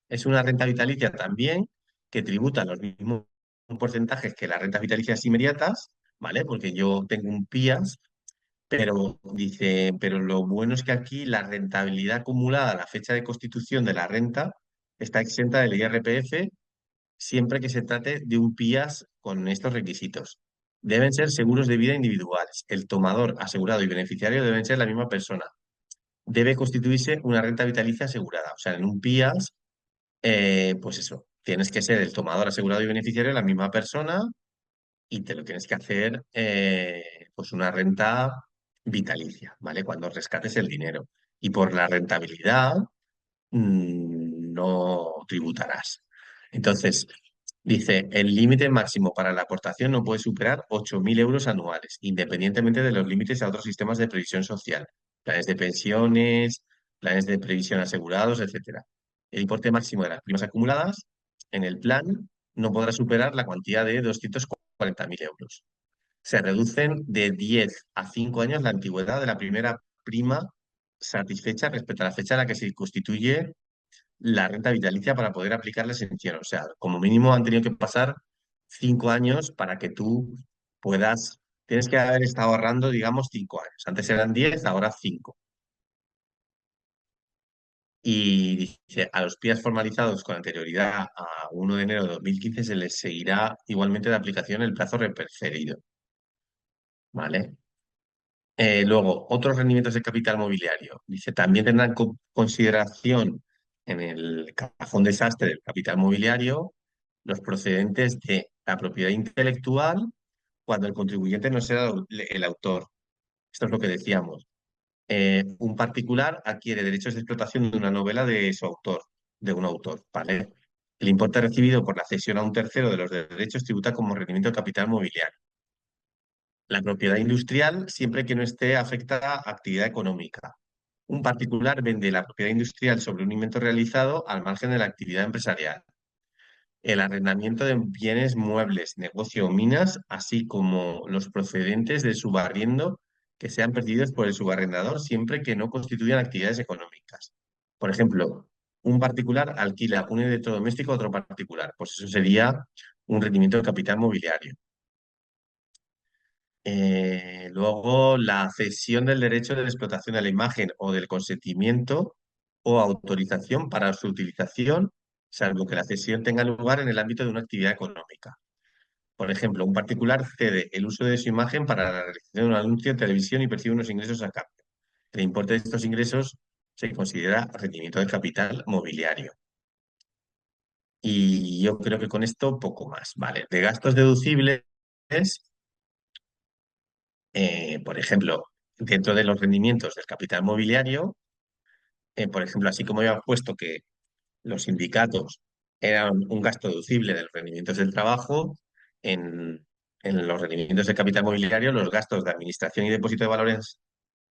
es una renta vitalicia también que tributa los mismos porcentajes que las rentas vitalicias inmediatas, ¿vale? Porque yo tengo un PIAS, pero dice, pero lo bueno es que aquí la rentabilidad acumulada a la fecha de constitución de la renta está exenta del IRPF siempre que se trate de un PIAS con estos requisitos. Deben ser seguros de vida individuales. El tomador, asegurado y beneficiario deben ser la misma persona. Debe constituirse una renta vitalicia asegurada. O sea, en un PIAS, pues eso, tienes que ser el tomador, asegurado y beneficiario la misma persona y te lo tienes que hacer pues una renta vitalicia, ¿vale? Cuando rescates el dinero. Y por la rentabilidad no tributarás. Entonces, dice, el límite máximo para la aportación no puede superar 8.000 euros anuales, independientemente de los límites a otros sistemas de previsión social, planes de pensiones, planes de previsión asegurados, etcétera. El importe máximo de las primas acumuladas en el plan no podrá superar la cuantía de 240.000 euros. Se reducen de 10 a 5 años la antigüedad de la primera prima satisfecha respecto a la fecha en la que se constituye la renta vitalicia para poder aplicar la exención. O sea, como mínimo han tenido que pasar 5 años para que tú puedas, tienes que haber estado ahorrando, digamos, 5 años. Antes eran 10, ahora 5. Y dice, a los PIAs formalizados con anterioridad a 1 de enero de 2015 se les seguirá igualmente de aplicación el plazo referido, ¿vale? Luego, otros rendimientos de capital mobiliario. Dice, también tendrán consideración en el cajón desastre del capital mobiliario los procedentes de la propiedad intelectual cuando el contribuyente no sea el autor. Esto es lo que decíamos. Un particular adquiere derechos de explotación de una novela de su autor, de un autor, ¿vale? El importe recibido por la cesión a un tercero de los derechos tributa como rendimiento de capital mobiliario. La propiedad industrial siempre que no esté afectada a actividad económica. Un particular vende la propiedad industrial sobre un invento realizado al margen de la actividad empresarial. El arrendamiento de bienes muebles, negocio o minas, así como los procedentes del subarriendo que sean perdidos por el subarrendador siempre que no constituyan actividades económicas. Por ejemplo, un particular alquila un electrodoméstico a otro particular, pues eso sería un rendimiento de capital mobiliario. Luego, la cesión del derecho de explotación de la imagen o del consentimiento o autorización para su utilización, salvo que la cesión tenga lugar en el ámbito de una actividad económica. Por ejemplo, un particular cede el uso de su imagen para la realización de un anuncio en televisión y percibe unos ingresos a cambio. El importe de estos ingresos se considera rendimiento de capital mobiliario. Y yo creo que con esto poco más, ¿vale? De gastos deducibles, por ejemplo, dentro de los rendimientos del capital mobiliario, por ejemplo, así como ya he puesto que los sindicatos eran un gasto deducible de los rendimientos del trabajo, en, en los rendimientos del capital mobiliario, los gastos de administración y depósito de valores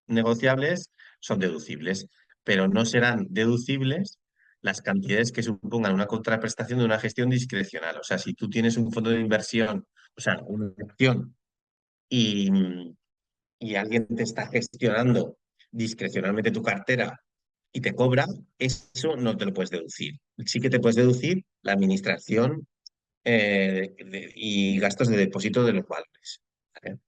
negociables son deducibles, pero no serán deducibles las cantidades que supongan una contraprestación de una gestión discrecional. O sea, si tú tienes un fondo de inversión, o sea, una acción y, y alguien te está gestionando discrecionalmente tu cartera y te cobra, eso no te lo puedes deducir. Sí que te puedes deducir la administración y gastos de depósito de los valores. ¿Vale?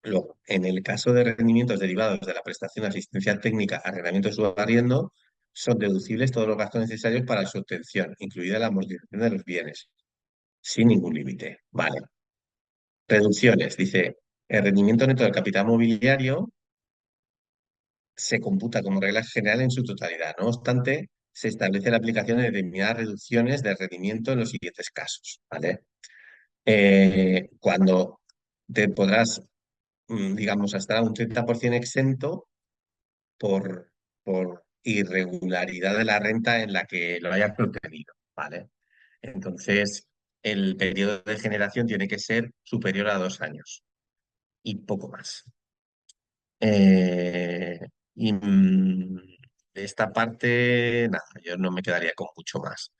Luego, en el caso de rendimientos derivados de la prestación de asistencia técnica, arrendamiento o subarriendo, son deducibles todos los gastos necesarios para su obtención, incluida la amortización de los bienes, sin ningún límite. Vale. Reducciones. Dice, el rendimiento neto del capital mobiliario se computa como regla general en su totalidad. No obstante, se establece la aplicación de determinadas reducciones de rendimiento en los siguientes casos, ¿vale? Cuando te podrás, digamos, hasta un 30% exento por, por irregularidad de la renta en la que lo hayas obtenido, ¿vale? Entonces, el periodo de generación tiene que ser superior a 2 años y poco más. Eh, y de esta parte, nada, yo no me quedaría con mucho más.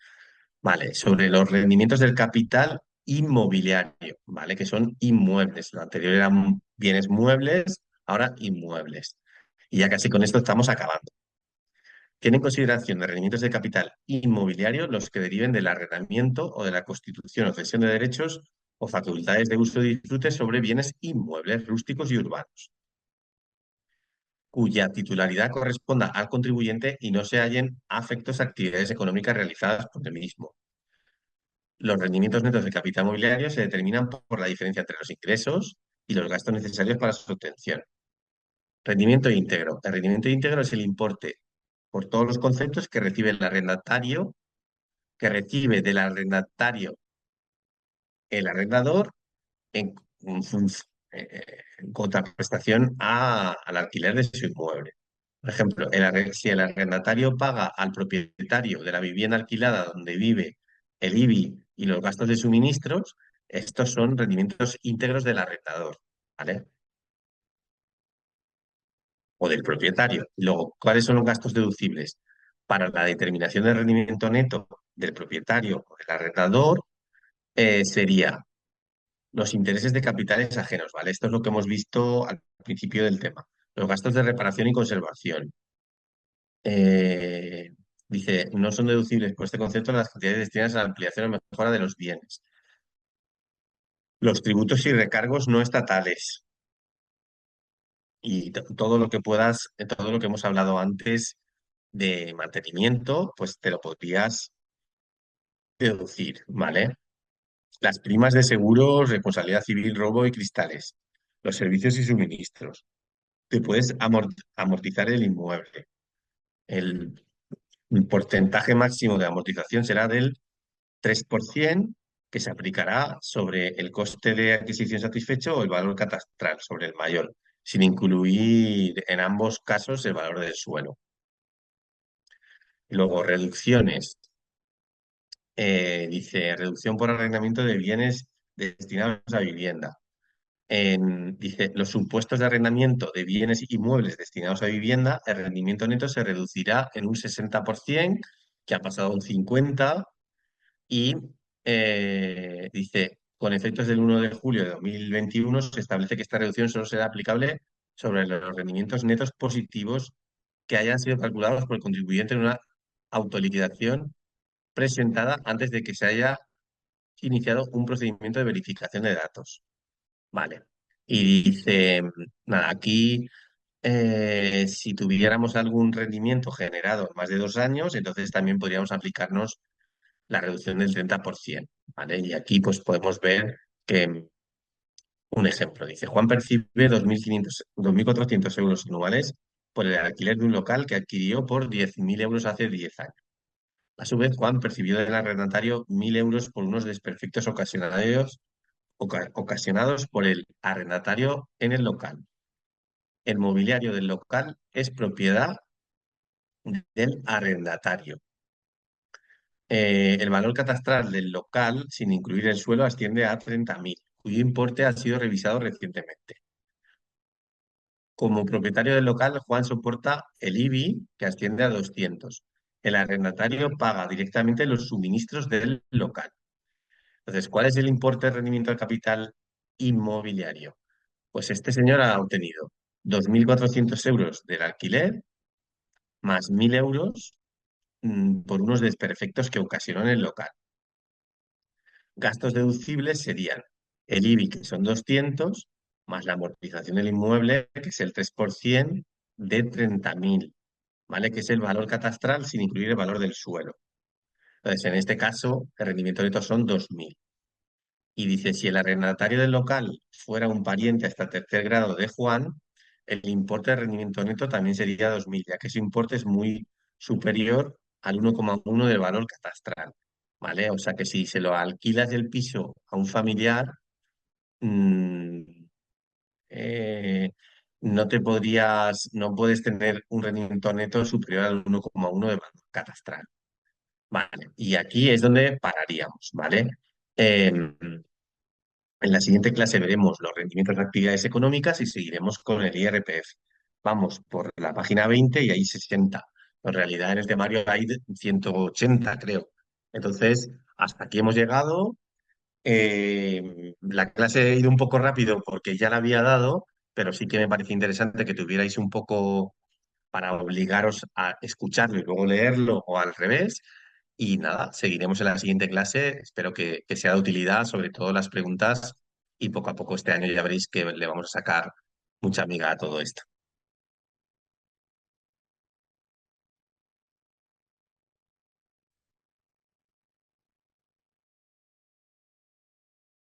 Vale, sobre los rendimientos del capital inmobiliario, ¿vale? Que son inmuebles. Lo anterior eran bienes muebles, ahora inmuebles. Y ya casi con esto estamos acabando. Tiene en consideración de rendimientos de capital inmobiliario los que deriven del arrendamiento o de la constitución o cesión de derechos o facultades de uso y disfrute sobre bienes inmuebles, rústicos y urbanos cuya titularidad corresponda al contribuyente y no se hallen afectos a actividades económicas realizadas por el mismo. Los rendimientos netos de capital mobiliario se determinan por la diferencia entre los ingresos y los gastos necesarios para su obtención. Rendimiento íntegro. El rendimiento íntegro es el importe por todos los conceptos que recibe el arrendatario, que recibe del arrendatario el arrendador en, en func- en contraprestación al alquiler de su inmueble. Por ejemplo, si el arrendatario paga al propietario de la vivienda alquilada donde vive el IBI y los gastos de suministros, estos son rendimientos íntegros del arrendador, ¿vale? O del propietario. Luego, ¿cuáles son los gastos deducibles? Para la determinación del rendimiento neto del propietario o del arrendador, sería los intereses de capitales ajenos, ¿vale? Esto es lo que hemos visto al principio del tema. Los gastos de reparación y conservación. Eh, Dice, no son deducibles por este concepto las cantidades destinadas a la ampliación o mejora de los bienes. Los tributos y recargos no estatales. Y todo lo que puedas, todo lo que hemos hablado antes de mantenimiento, pues te lo podrías deducir, ¿vale? Las primas de seguros, responsabilidad civil, robo y cristales. Los servicios y suministros. Te puedes amortizar el inmueble. El porcentaje máximo de amortización será del 3% que se aplicará sobre el coste de adquisición satisfecho o el valor catastral, sobre el mayor, sin incluir en ambos casos el valor del suelo. Luego, reducciones. Dice, reducción por arrendamiento de bienes destinados a vivienda. Dice, los supuestos de arrendamiento de bienes inmuebles destinados a vivienda, el rendimiento neto se reducirá en un 60%, que ha pasado a un 50%, y dice, con efectos del 1 de julio de 2021 se establece que esta reducción solo será aplicable sobre los rendimientos netos positivos que hayan sido calculados por el contribuyente en una autoliquidación presentada antes de que se haya iniciado un procedimiento de verificación de datos. Vale. Y dice, nada, aquí si tuviéramos algún rendimiento generado en más de 2 años, entonces también podríamos aplicarnos la reducción del 30%, ¿vale? Y aquí pues podemos ver que, un ejemplo, dice, Juan percibe 2.400 euros anuales por el alquiler de un local que adquirió por 10.000 euros hace 10 años. A su vez, Juan percibió del arrendatario 1.000 euros por unos desperfectos ocasionados por el arrendatario en el local. El mobiliario del local es propiedad del arrendatario. El valor catastral del local, sin incluir el suelo, asciende a 30.000, cuyo importe ha sido revisado recientemente. Como propietario del local, Juan soporta el IBI, que asciende a 200. El arrendatario paga directamente los suministros del local. Entonces, ¿cuál es el importe de rendimiento del capital inmobiliario? Pues este señor ha obtenido 2.400 euros del alquiler más 1.000 euros por unos desperfectos que ocasionó en el local. Gastos deducibles serían el IBI, que son 200, más la amortización del inmueble, que es el 3% de 30.000, ¿vale? Que es el valor catastral sin incluir el valor del suelo. Entonces, en este caso, el rendimiento neto son 2.000. Y dice, si el arrendatario del local fuera un pariente hasta tercer grado de Juan, el importe de rendimiento neto también sería 2.000, ya que ese importe es muy superior al 1,1 del valor catastral, ¿vale? O sea que si se lo alquilas del piso a un familiar, mm, eh, no puedes tener un rendimiento neto superior al 1,1 de valor catastral, ¿vale? Y aquí es donde pararíamos, ¿vale? Em, en la siguiente clase veremos los rendimientos de actividades económicas y seguiremos con el IRPF. Vamos por la página 20 y hay 60. En realidad en el temario hay 180, creo. Entonces, hasta aquí hemos llegado. La clase ha ido un poco rápido porque ya la había dado, pero sí que me parece interesante que tuvierais un poco para obligaros a escucharlo y luego leerlo o al revés. Y nada, seguiremos en la siguiente clase. Espero que sea de utilidad, sobre todo las preguntas, y poco a poco este año ya veréis que le vamos a sacar mucha amiga a todo esto.